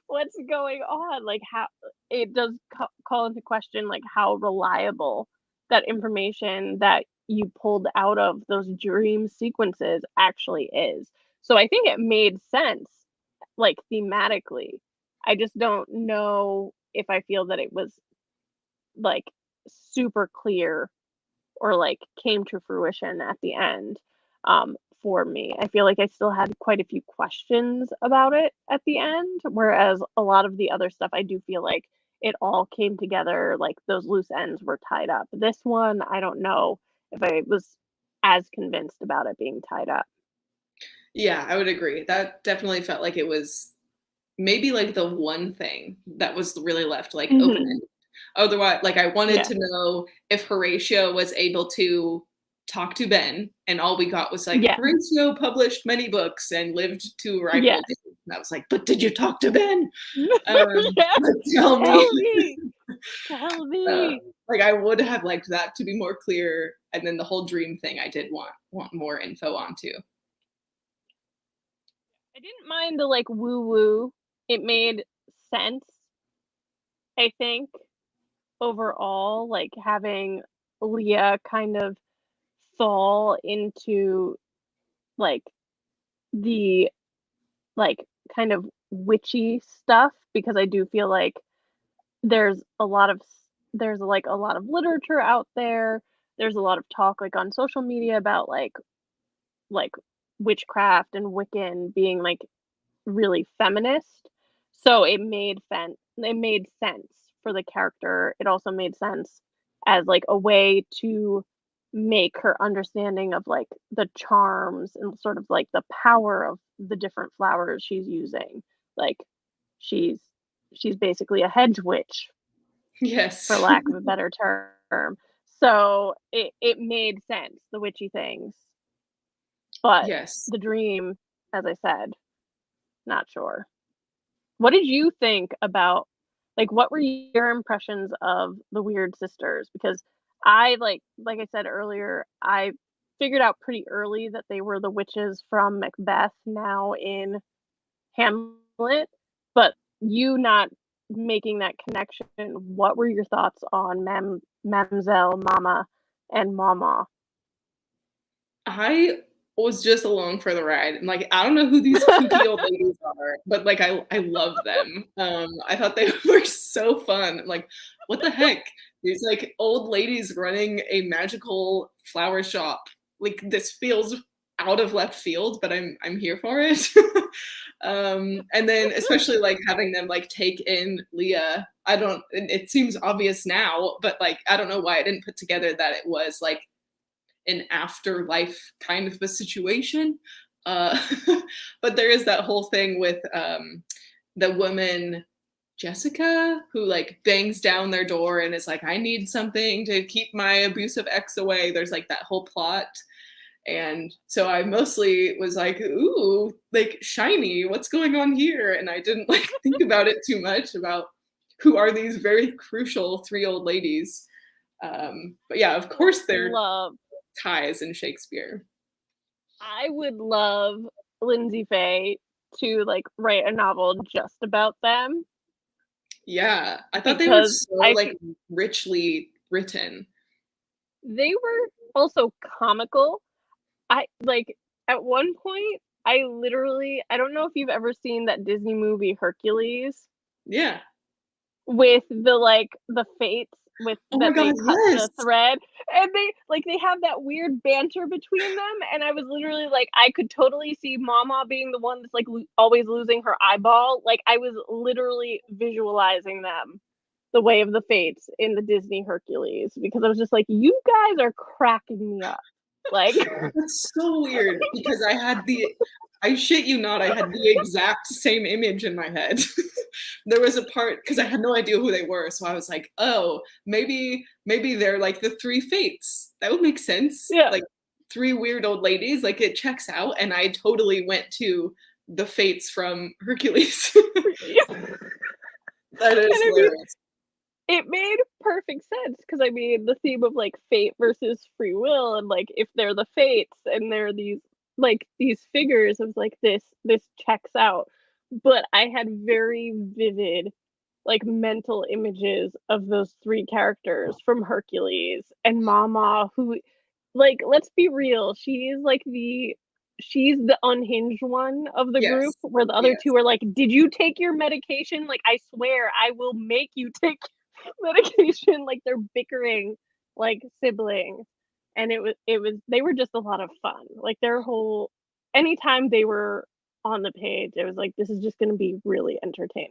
what's going on?" Like, how it does call into question, like, how reliable that information that you pulled out of those dream sequences actually is. So I think it made sense, like, thematically. I just don't know if I feel that it was, like, super clear or, like, came to fruition at the end, for me. I feel like I still had quite a few questions about it at the end, whereas a lot of the other stuff I do feel like it all came together, like those loose ends were tied up. This one, I don't know if I was as convinced about it being tied up. Yeah, I would agree. That definitely felt like it was maybe like the one thing that was really left like Mhm. open-ended. Otherwise, like I wanted Yeah. to know if Horatio was able to talk to Ben, and all we got was like Yeah. Horatio published many books and lived to a ripe Yeah. old age. And I was like, but did you talk to Ben? Yeah. Like, tell me. Tell me. Tell Uh, me. like I would have liked that to be more clear, and then the whole dream thing I did want more info on too. I didn't mind the like woo woo. It made sense, I think, overall, like having Leah kind of fall into like the like kind of witchy stuff, because I do feel like there's a lot of there's like a lot of literature out there. There's a lot of talk like on social media about like witchcraft and Wiccan being like really feminist. So it made sense for the character. It also made sense as like a way to make her understanding of like the charms and sort of like the power of the different flowers she's using. Like she's she's basically a hedge witch, for Yes. lack of a better term. So it made sense, the witchy things. But Yes. the dream, as I said, not sure. What did you think about like what were your impressions of the weird sisters? Because I like I said earlier, I figured out pretty early that they were the witches from Macbeth now in Hamlet, but you not making that connection, what were your thoughts on Mamselle, Mama, and Mama? I was just along for the ride. And like, I don't know who these kooky old ladies are, but like I love them. I thought they were so fun. Like, what the heck? These like old ladies running a magical flower shop. Like this feels out of left field, but I'm here for it. And then especially like having them like take in Leah. I don't it seems obvious now, but like I don't know why I didn't put together that it was like an afterlife kind of a situation. Uh, but there is that whole thing with the woman Jessica who like bangs down their door and is like, I need something to keep my abusive ex away. There's like that whole plot. And so I mostly was like, ooh, like shiny, what's going on here? And I didn't like think about it too much about who are these very crucial three old ladies. But yeah, of course they're Love. ties in Shakespeare. I would love Lyndsay Faye to like write a novel just about them, Yeah, I thought they were because so I like richly written. they were also comical. I like at one point I literally I don't know if you've ever seen that Disney movie Hercules Yeah. with the like the fates with Oh my that they God, cut yes. the thread, and they have that weird banter between them, and I was literally like I could totally see Mama being the one that's like always losing her eyeball. Like I was literally visualizing them the way of the fates in the Disney Hercules, because I was just like, you guys are cracking me up. Like That's so weird because I shit you not, I had the exact same image in my head. There was a part because I had no idea who they were, so I was like, oh, maybe they're like the three fates. That would make sense. yeah. Like three weird old ladies, like it checks out. And I totally went to the fates from Hercules. And That is I mean, hilarious. it made perfect sense, because I mean the theme of like fate versus free will, and like if they're the fates and they're these figures of like this checks out. But I had very vivid like mental images of those three characters from Hercules and Mama, who like let's be real, she's the unhinged one of the group, Yes. where the other two Yes. are like, did you take your medication? Like I swear I will make you take medication. Like they're bickering like siblings, and it was they were just a lot of fun. Like their whole anytime they were on the page, it was like this is just going to be really entertaining.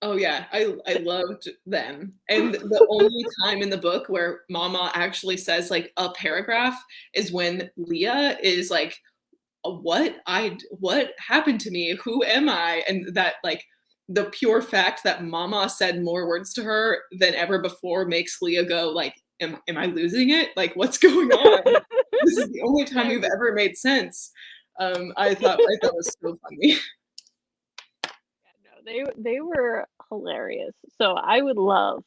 Oh yeah, I loved them. And the only time in the book where Mama actually says like a paragraph is when Leah is like, what happened to me? Who am I?" And that like the pure fact that Mama said more words to her than ever before makes Leah go like, am I losing it? Like what's going on? This is the only time Yeah, you've ever made sense. I thought it was so funny. no, they were hilarious. So I would love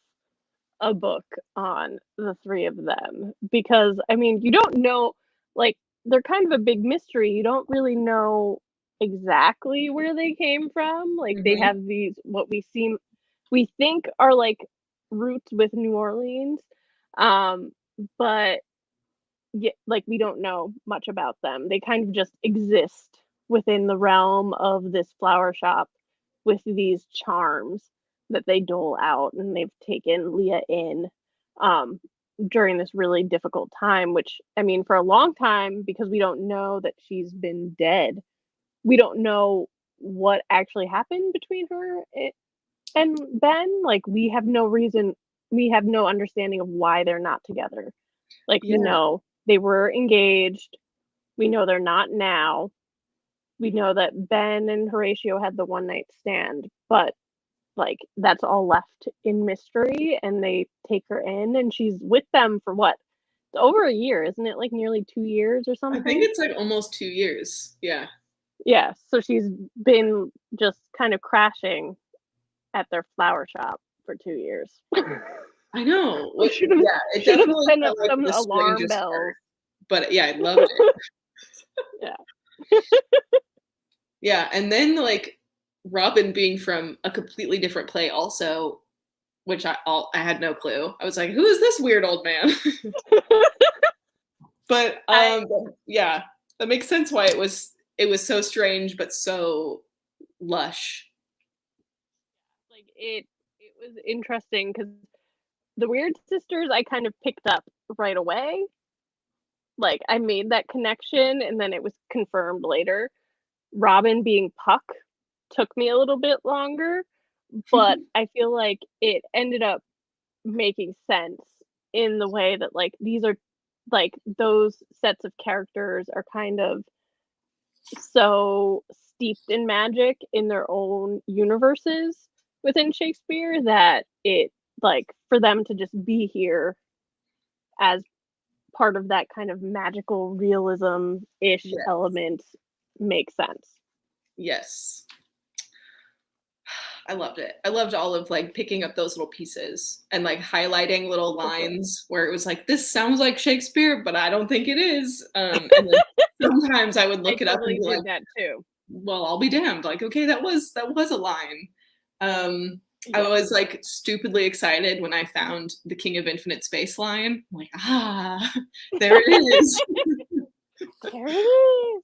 a book on the 3 of them because, I mean, you don't know, like, they're kind of a big mystery. You don't really know exactly where they came from. Like, they Mhm. have these what we think are, like, roots with New Orleans, um, but yeah, like, we don't know much about them. They kind of just exist within the realm of this flower shop with these charms that they dole out, and they've taken Leah in, um, during this really difficult time, which, I mean, for a long time, because we don't know that she's been dead, we don't know what actually happened between her and Ben. Like, we have no understanding of why they're not together. Like, we Yeah. know they were engaged, we know they're not now, we know that Ben and Horatio had the one night stand, but, like, that's all left in mystery, and they take her in, and she's with them for what? It's over a year, isn't it, like, nearly 2 years or I think something? it's like almost 2 years. Yeah. Yeah, so she's been just kind of crashing at their flower shop for 2 years. I know. We Yeah, it should have definitely set up felt like some the alarm strangest bells. part, but yeah, I loved it. Yeah. Yeah, and then, like, Robin being from a completely different play also, which I had no clue. I was like, "Who is this weird old man?" But, I yeah, that makes sense why it was so strange, but so lush. like, it was interesting because the Weird Sisters I kind of picked up right away. Like, I made that connection, and then it was confirmed later. Robin being Puck took me a little bit longer, but I feel like it ended up making sense in the way that, like, these are like, those sets of characters are kind of so steeped in magic in their own universes within Shakespeare that it like, for them to just be here as part of that kind of magical realism-ish Yes. element makes sense. Yes. I loved it. I loved all of, like, picking up those little pieces and, like, highlighting little For sure. lines where it was like, "This sounds like Shakespeare, but I don't think it is." And then sometimes I would I look it up and totally be like, did that too. "Well, I'll be damned." Like, "Okay, that was a line." Um, I Yeah. was, like, stupidly excited when I found the King of Infinite Space line. I'm like, "Ah, there it is." There it is.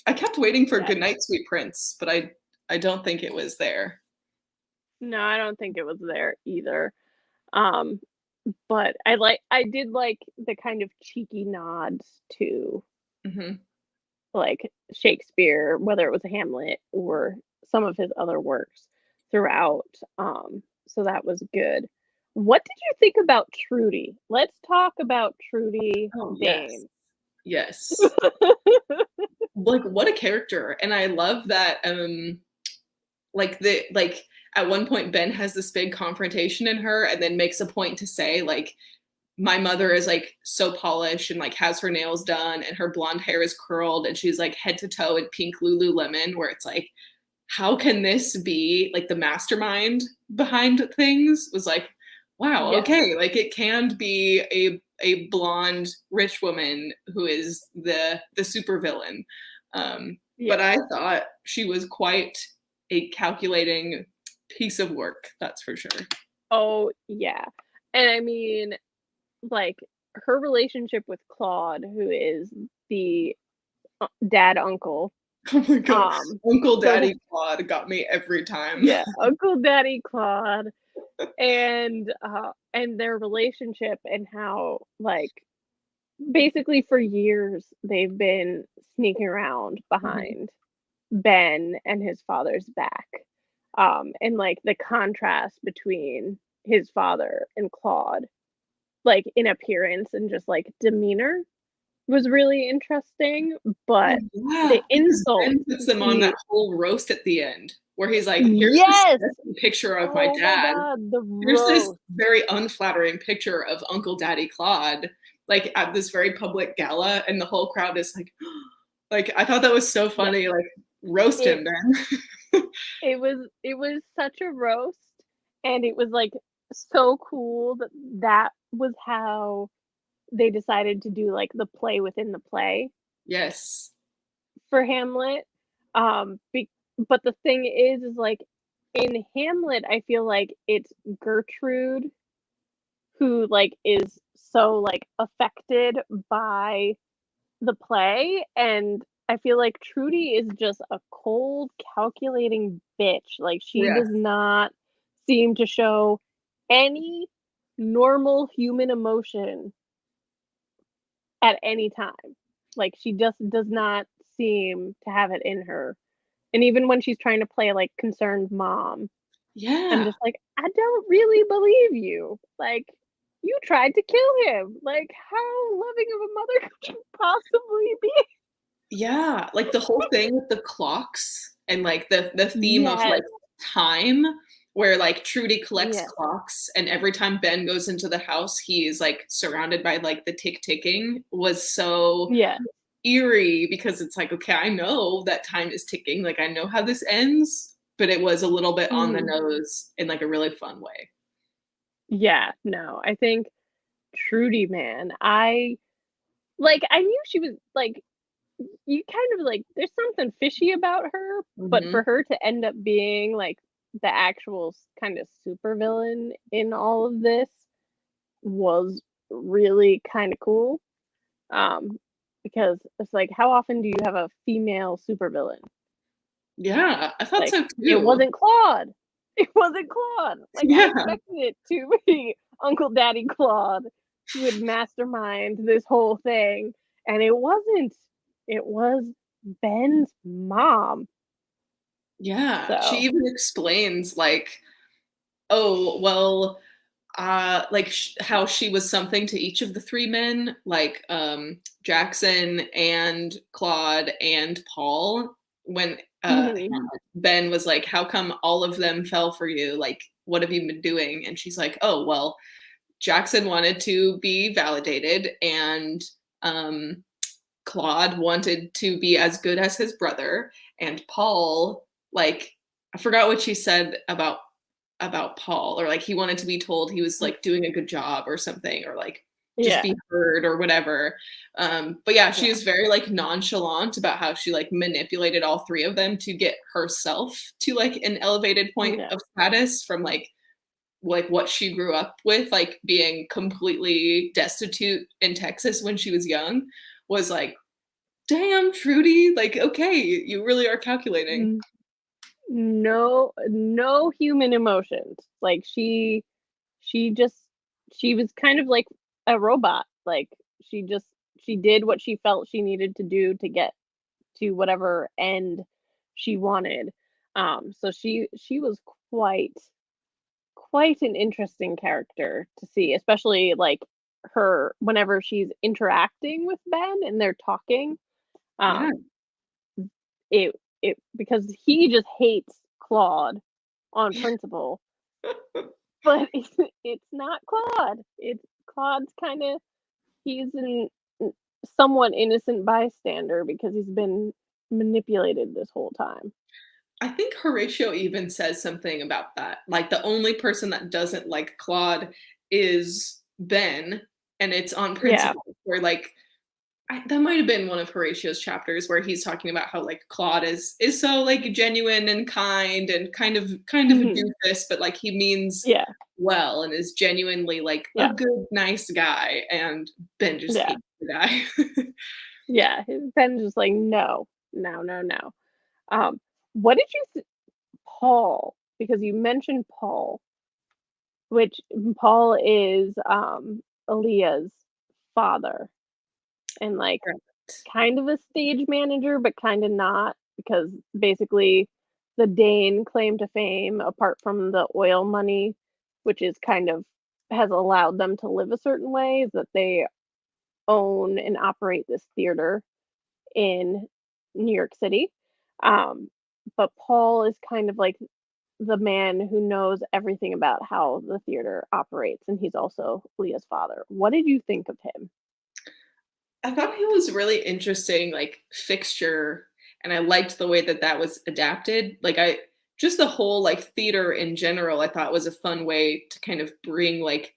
I kept waiting for Yeah. "Goodnight, Sweet Prince," but I don't think it was there. No, I don't think it was there either. Um, but I did like the kind of cheeky nods to, Mhm. like, Shakespeare, whether it was Hamlet or some of his other works throughout, so that was good. What did you think about Trudy? Let's talk about Trudy Oh, yes. Dane. Yes. Like, what a character, and I love that, like, at one point, Ben has this big confrontation in her and then makes a point to say, like, "My mother is, like, so polished and, like, has her nails done, and her blonde hair is curled, and she's, like, head to toe in pink Lululemon," where it's like, how can this be, like, the mastermind behind things? Was like, "Wow, Yes. okay, like, it can be a blonde rich woman who is the supervillain." But Yes. I thought she was quite a calculating piece of work, that's for sure. Oh, yeah. And I mean, like, her relationship with Claude, who is the dad uncle, Oh my god, um, Uncle for the Daddy Claude got me every time. yeah, Uncle Daddy Claude, and their relationship and how, like, basically for years they've been sneaking around Mhm. behind Ben and his father's back. and, like, the contrast between his father and Claude, like, in appearance and just, like, demeanor was really interesting, Oh, but yeah, the because insult Ben puts them on that he whole roast at the end where he's like, "Here's this Yes! disgusting picture of my Oh my dad. god, the Here's this roast. very unflattering picture of Uncle Daddy Claude," like, at this very public gala, and the whole crowd is like like, I thought that was so Yeah, funny, like, roast it him, Ben. it was such a roast, and it was, like, so cool that that was how they decided to do, like, the play within the play Yes. for Hamlet. Be but the thing is, like, in Hamlet, I feel like it's Gertrude who, like, is so, like, affected by the play, and I feel like Trudy is just a cold, calculating bitch, like, she Yes. does not seem to show any normal human emotion at any time. Like, she just does not seem to have it in her, and even when she's trying to play, like, concerned mom, I'm Yeah. just like, "I don't really believe you, like, you tried to kill him, like, how loving of a mother could you possibly be?" Yeah, like, the whole thing with the clocks and, like, the theme of, Yes, like, time where, like, Trudy collects yes, clocks, and every time Ben goes into the house, he is, like, surrounded by, like, the tick-ticking was so yeah, eerie because it's like, "Okay, I know that time is ticking, like, I know how this ends," but it was a little bit on the mhm. nose in, like, a really fun way. Yeah, no, I think Trudy, man, I knew she was, like, you kind of, like, there's something fishy about her, but for Mhm. her to end up being, like, the actual kind of supervillain in all of this was really kinda cool, um, because it's like, how often do you have a female supervillain? Yeah, I thought Like, so it too. wasn't Claude. It wasn't Claude. Like, I Yeah. expected it to be Uncle Daddy Claude who would mastermind this whole thing, and it wasn't. It was Ben's mom. Yeah, she So even explains, like, "Oh, well, like, how she was something to each of the 3 men, like, Jackson and Claude and Paul, when, mhm, Ben was like, "How come all of them fell for you? Like, what have you been doing?" And she's like, "Oh, well, Jackson wanted to be validated, and, um, Claude wanted to be as good as his brother, and Paul, like, I forgot what she said about Paul, or like he wanted to be told he was like doing a good job or something, or like just yeah, be heard or whatever. But yeah, she yeah, was very like nonchalant about how she like manipulated all 3 of them to get herself to like an elevated point yeah, of status from like what she grew up with, like being completely destitute in Texas when she was young, was like, damn, Trudy, like, okay, you really are calculating. n no human emotions. Like, she just she was kind of like a robot. Like, she just she did what she felt she needed to do to get to whatever end she wanted. So she was quite an interesting character to see, especially like her whenever she's interacting with Ben and they're talking. Yeah. Um, it because he just hates Claude on principle, but it's not Claude. It's Claude's kind of he's an somewhat innocent bystander because he's been manipulated this whole time. I think Horatio even says something about that. Like the only person that doesn't like Claude is Ben, and it's on Yeah. principle. Where like that might have been one of Horatio's chapters where he's talking about how like Claude is so like genuine and kind and kind of a Mhm. doofus, but like he means Yeah. well and is genuinely like a Yeah. good, nice guy. And Ben just Yeah. hates the guy. Yeah. His Ben's just like, no, no, no, no. Um, what did you Paul? Because you mentioned Paul, which Paul is Aaliyah's father and like kind of a stage manager, but kind of not because basically the Dane claim to fame, apart from the oil money, which is kind of has allowed them to live a certain way, is that they own and operate this theater in New York City. Um, but Paul is kind of like the man who knows everything about how the theater operates, and he's also Leah's father. What did you think of him? I thought he was really interesting, like fixture, and I liked the way that that was adapted. Like I just the whole like theater in general, I thought was a fun way to kind of bring like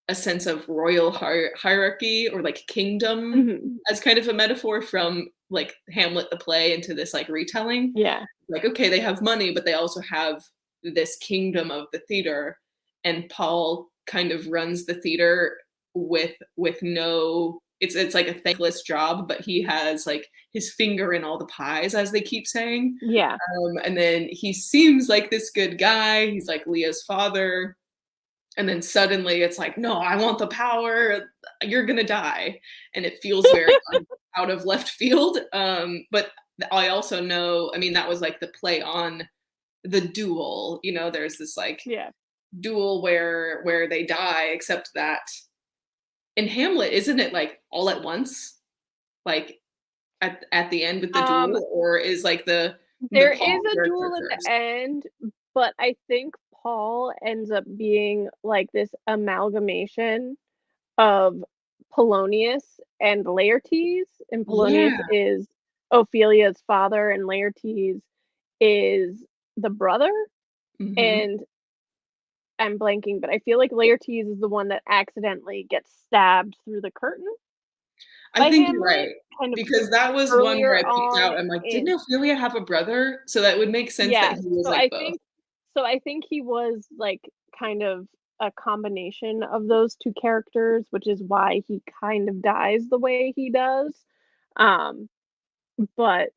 a sense of royal hierarchy or like kingdom Mhm. as kind of a metaphor from like Hamlet the play into this like retelling. Yeah. Like okay, they have money, but they also have this kingdom of the theater, and Paul kind of runs the theater with no it's like a thankless job, but he has like his finger in all the pies, as they keep saying. Yeah. And then he seems like this good guy. He's like Leah's father. And then suddenly it's like, no, I want the power. You're gonna die, and it feels very out of left field. But I also know, I mean, that was like the play on the duel. You know, there's this like Yeah. duel where they die, except that in Hamlet, isn't it like all at once? Like at the end with the Um, duel, or is like the there Paul is a character duel at the first? end, but I think Paul ends up being like this amalgamation of Polonius and Laertes, and Polonius Yeah. is Ophelia's father, and Laertes is the brother, Mhm. and I'm blanking, but I feel like Laertes is the one that accidentally gets stabbed through the curtain I by think you're Hamlet, right, kind of because that was one where earlier I picked on out, I'm like, in. "Didn't Ophelia have a brother?" So that would make sense that Yeah, he was like both. so I think he was, like, kind of a combination of those 2 characters, which is why he kind of dies the way he does. Um, but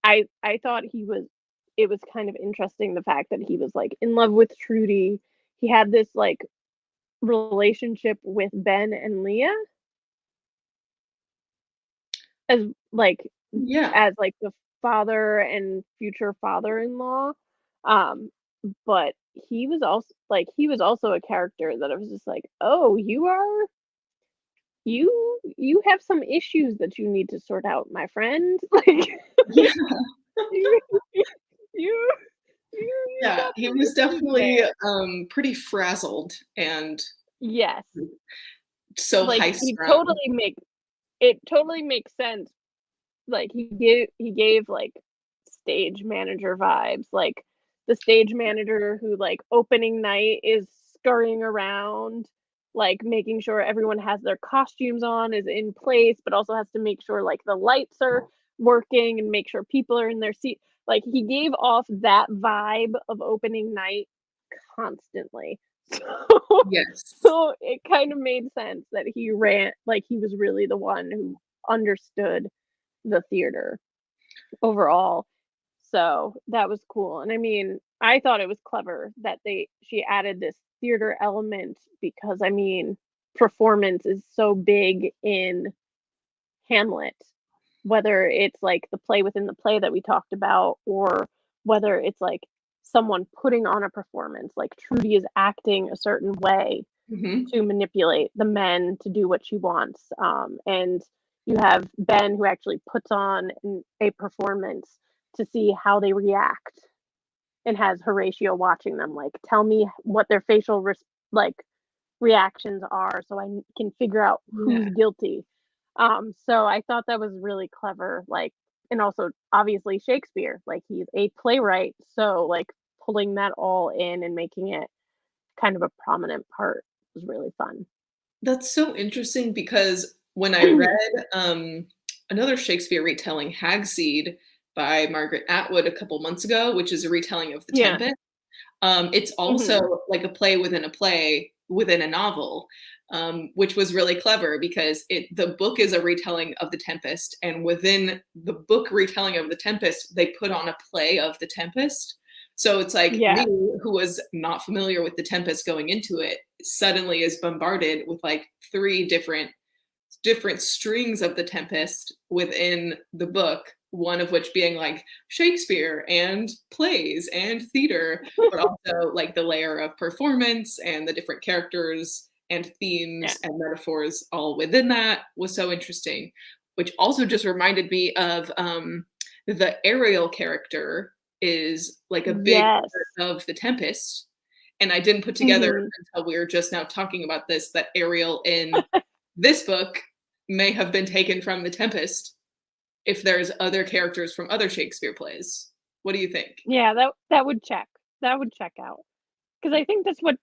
I thought it was kind of interesting the fact that he was, like, in love with Trudy. He had this, like, relationship with Ben and Leah as, like Yeah. as, like, the father and future father-in-law. Um, but he was also a character that I was just like, "Oh, you have some issues that you need to sort out, my friend." Like, Yeah. you you you've Yeah, got he some was issues definitely, there. pretty frazzled and Yes, so like, high-strung. it totally makes sense. Like, he gave, like, stage manager vibes, like, the stage manager who, like, opening night is scurrying around, like, making sure everyone has their costumes on, is in place, but also has to make sure, like, the lights are working and make sure people are in their seat. Like, he gave off that vibe of opening night constantly. So Yes. so it kind of made sense that he was really the one who understood the theater overall. So, that was cool, and I mean, I thought it was clever that she added this theater element because, I mean, performance is so big in Hamlet, whether it's, like, the play within the play that we talked about, or whether it's, like, someone putting on a performance, like, Trudy is acting a certain way Mhm. to manipulate the men to do what she wants. And you have Ben who actually puts on a performance to see how they react and has Horatio watching them, like, tell me what their like reactions are so can figure out who's Yeah. guilty. So I thought that was really clever, like, and also obviously Shakespeare, like he's a playwright, so like pulling that all in and making it kind of a prominent part was really fun. That's so interesting because when I read, another Shakespeare retelling, Hagseed by Margaret Atwood a couple months ago, which is a retelling of The Yeah. Tempest. It's also Mhm. like a play within a novel, which was really clever because the book is a retelling of The Tempest, and within the book retelling of The Tempest, they put on a play of The Tempest. So it's like me, Yeah. who was not familiar with The Tempest going into it, suddenly is bombarded with like three different strings of The Tempest within the book, one of which being like Shakespeare and plays and theater, but also like the layer of performance and the different characters and Yeah. themes and metaphors all within that was so interesting, which also just reminded me of the Ariel character is like a big Yes. part of the Tempest. And I didn't put together Mhm. until we were just now talking about this that Ariel in this book may have been taken from the Tempest if there's other characters from other Shakespeare plays. What do you think? Yeah, that would check. That would check out. Because I think that's what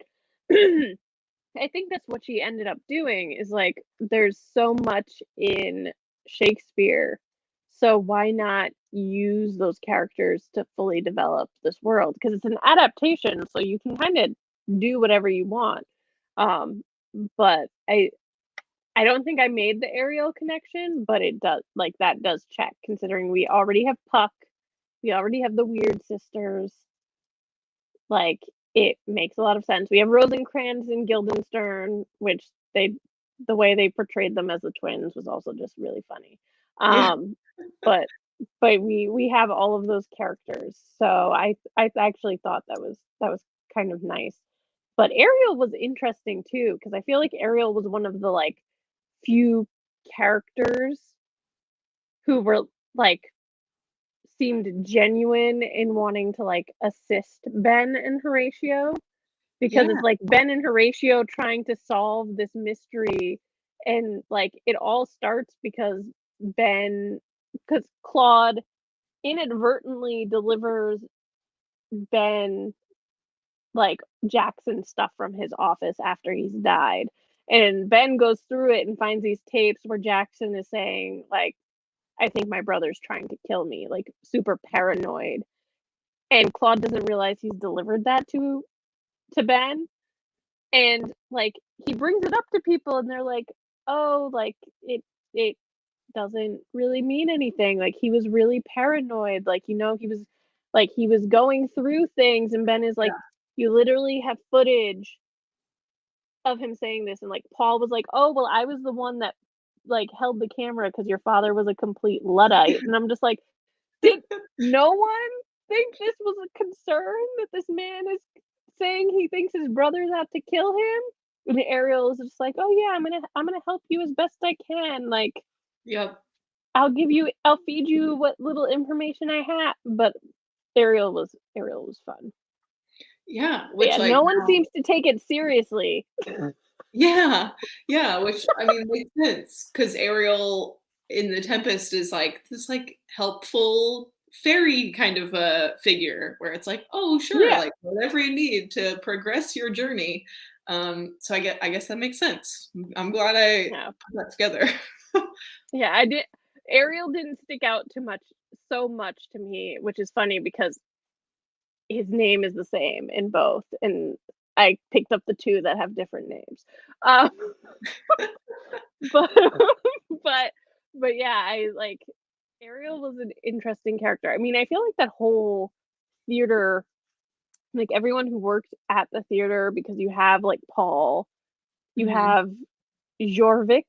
I think that's what she ended up doing is, like, there's so much in Shakespeare, so why not use those characters to fully develop this world? Because it's an adaptation, so you can kinda do whatever you want. Um, but I don't think I made the Ariel connection, but it does like, that does check considering we already have Puck, we already have the Weird Sisters, like, it makes a lot of sense. We have Rosencrantz and Guildenstern, which they the way they portrayed them as the twins was also just really funny. Yeah. Um, but we have all of those characters, so I actually thought that was kind of nice. But Ariel was interesting too, because I feel like Ariel was one of the, like, few characters who were, like, seemed genuine in wanting to, like, assist Ben and Horatio, because Yeah. it's, like, Ben and Horatio trying to solve this mystery, and, like, it all starts because Claude inadvertently delivers Ben, like, Jackson's stuff from his office after he's died, and Ben goes through it and finds these tapes where Jackson is saying, like, "I think my brother's trying to kill me," like, super paranoid, and Claude doesn't realize he's delivered that to Ben, and, like, he brings it up to people and they're like, "Oh, like, it doesn't really mean anything, like, he was really paranoid, like, he was going through things," and Ben is like, "You literally have footage of him saying this," and, like, Paul was like, "Oh, well, I was the one that, like, held the camera because your father was a complete Luddite," and I'm just like, "Did no one think this was a concern that this man is saying he thinks his brother's out to kill him?" And Ariel is just like, "Oh, yeah, I'm gonna help you as best I can, like, Yep. I'll feed you what little information I have," but Ariel was fun. Yeah, But which yeah, like no one now seems to take it seriously. yeah, yeah, which I mean makes sense because Ariel in The Tempest is like this like helpful fairy kind of a figure where it's like, "Oh, sure, Yeah, like whatever you need to progress your journey." So I guess that makes sense. I'm glad I yeah, put that together. yeah, I did Ariel didn't stick out too much so much to me, which is funny because his name is the same in both, and I picked up the 2 that have different names. Um, but but but yeah, I like Ariel was an interesting character. I mean, I feel like that whole theater, like everyone who worked at the theater, because you have like Paul, you Mhm. have Jorvik,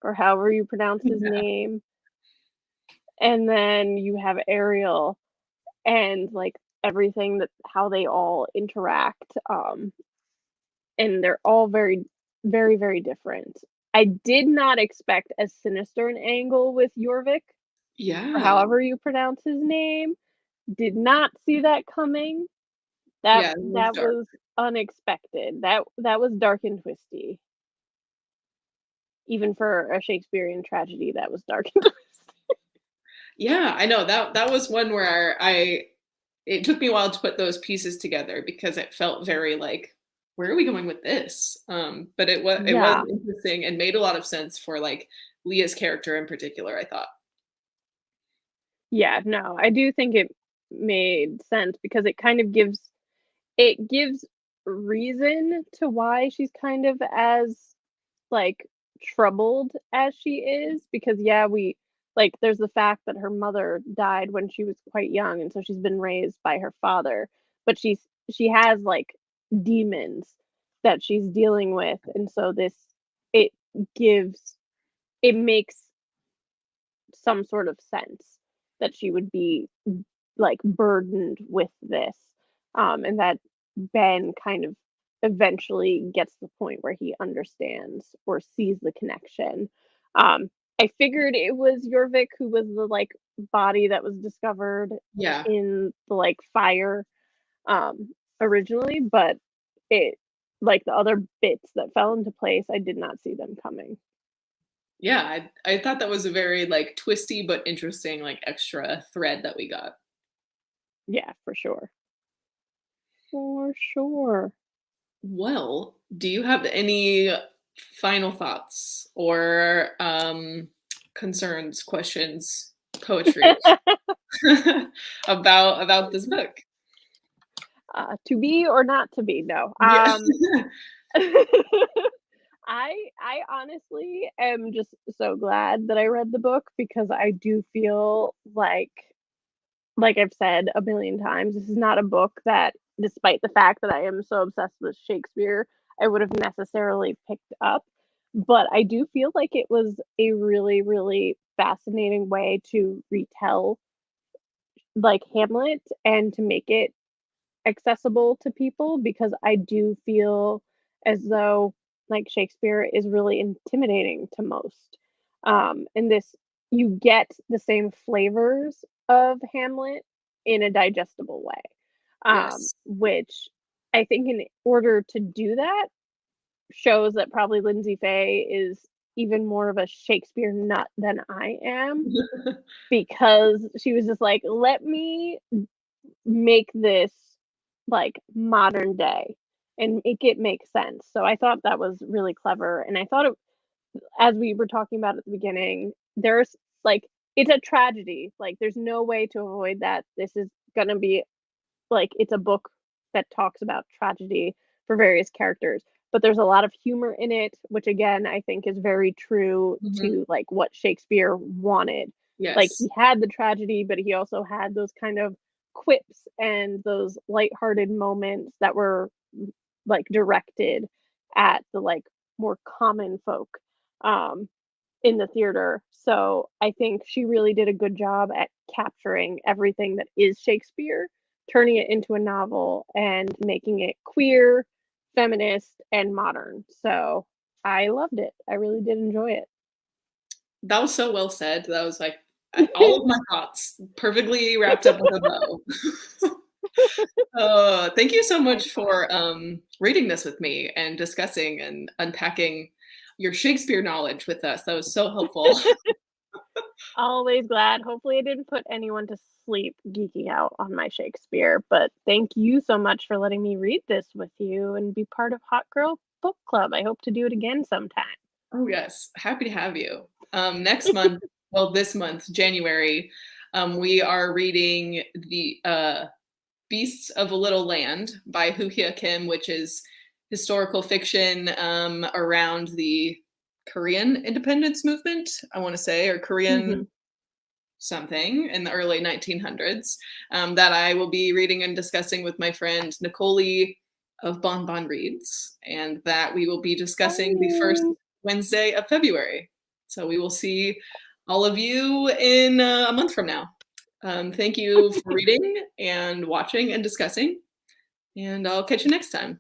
or however you pronounce his Yeah. name, and then you have Ariel, and like everything that how they all interact. And they're all very, very, very different. I did not expect as sinister an angle with Jorvik, or Yeah. however you pronounce his name. Did not see that coming. That Yeah, it was that dark. was unexpected. That was dark and twisty. Even for a Shakespearean tragedy, that was dark and Yeah, I know that was one where I it took me a while to put those pieces together because it felt very like, where are we going with this? But it was yeah. interesting and made a lot of sense for like Leah's character in particular, I thought. Yeah, no, I do think it made sense because it gives reason to why she's kind of as, like, troubled as she is, because, yeah, we like, there's the fact that her mother died when she was quite young, and so she's been raised by her father, but she has, like, demons that she's dealing with, and so it gives it makes some sort of sense that she would be like burdened with this, and that Ben kind of eventually gets to the point where he understands or sees the connection. Um, I figured it was Jorvik who was the like body that was discovered Yeah. in the like fire originally, but it like the other bits that fell into place, I did not see them coming. Yeah, I thought that was a very, like, twisty but interesting, like, extra thread that we got. Yeah, for sure. For sure. Well, do you have any final thoughts or, concerns, questions, poetry about this book? To be or not to be, no. Yeah. I honestly am just so glad that I read the book because I do feel like I've said a million times, this is not a book that, despite the fact that I am so obsessed with Shakespeare, I would have necessarily picked up. But I do feel like it was a really, really fascinating way to retell like Hamlet and to make it accessible to people because I do feel as though like Shakespeare is really intimidating to most. And this you get the same flavors of Hamlet in a digestible way. Yes. Which I think in order to do that shows that probably Lyndsay Faye is even more of a Shakespeare nut than I am because she was just like, let me make this like modern day and make it make sense. So I thought that was really clever. And I thought it, as we were talking about at the beginning, there's like, it's a tragedy. Like, there's no way to avoid that. This is going to be like, it's a book that talks about tragedy for various characters. But there's a lot of humor in it, which again, I think is very true Mhm. to like what Shakespeare wanted. Like, Yes. he had the tragedy, but he also had those kind of quips and those lighthearted moments that were like directed at the like more common folk um in the theater. So I think she really did a good job at capturing everything that is Shakespeare, turning it into a novel and making it queer, feminist, and modern. So I loved it. I really did enjoy That was so well said. That was, like, all it. of my thoughts perfectly wrapped up with a bow. Thank you so much for, reading this with me and discussing and unpacking your Shakespeare knowledge with us. That was so helpful. Always glad. Hopefully, I didn't put anyone to sleep geeking out on my Shakespeare, but thank you so much for letting me read this with you and be part of Hot Girl Book Club. I hope to do it again sometime. Oh, yes. Happy to have you. Next month, well, this month, January, we are reading the Beasts of a Little Land by Hu Hia Kim, which is historical fiction around the Korean independence movement, I want to say, or Mhm. Korean something in the early 1900s, that I will be reading and discussing with my friend Nicolee of Bonbon Reads, and that we will be discussing the first Oh. Wednesday of February. So we will see all of you in a month from now. Thank you for reading and watching and discussing, and I'll catch you next time.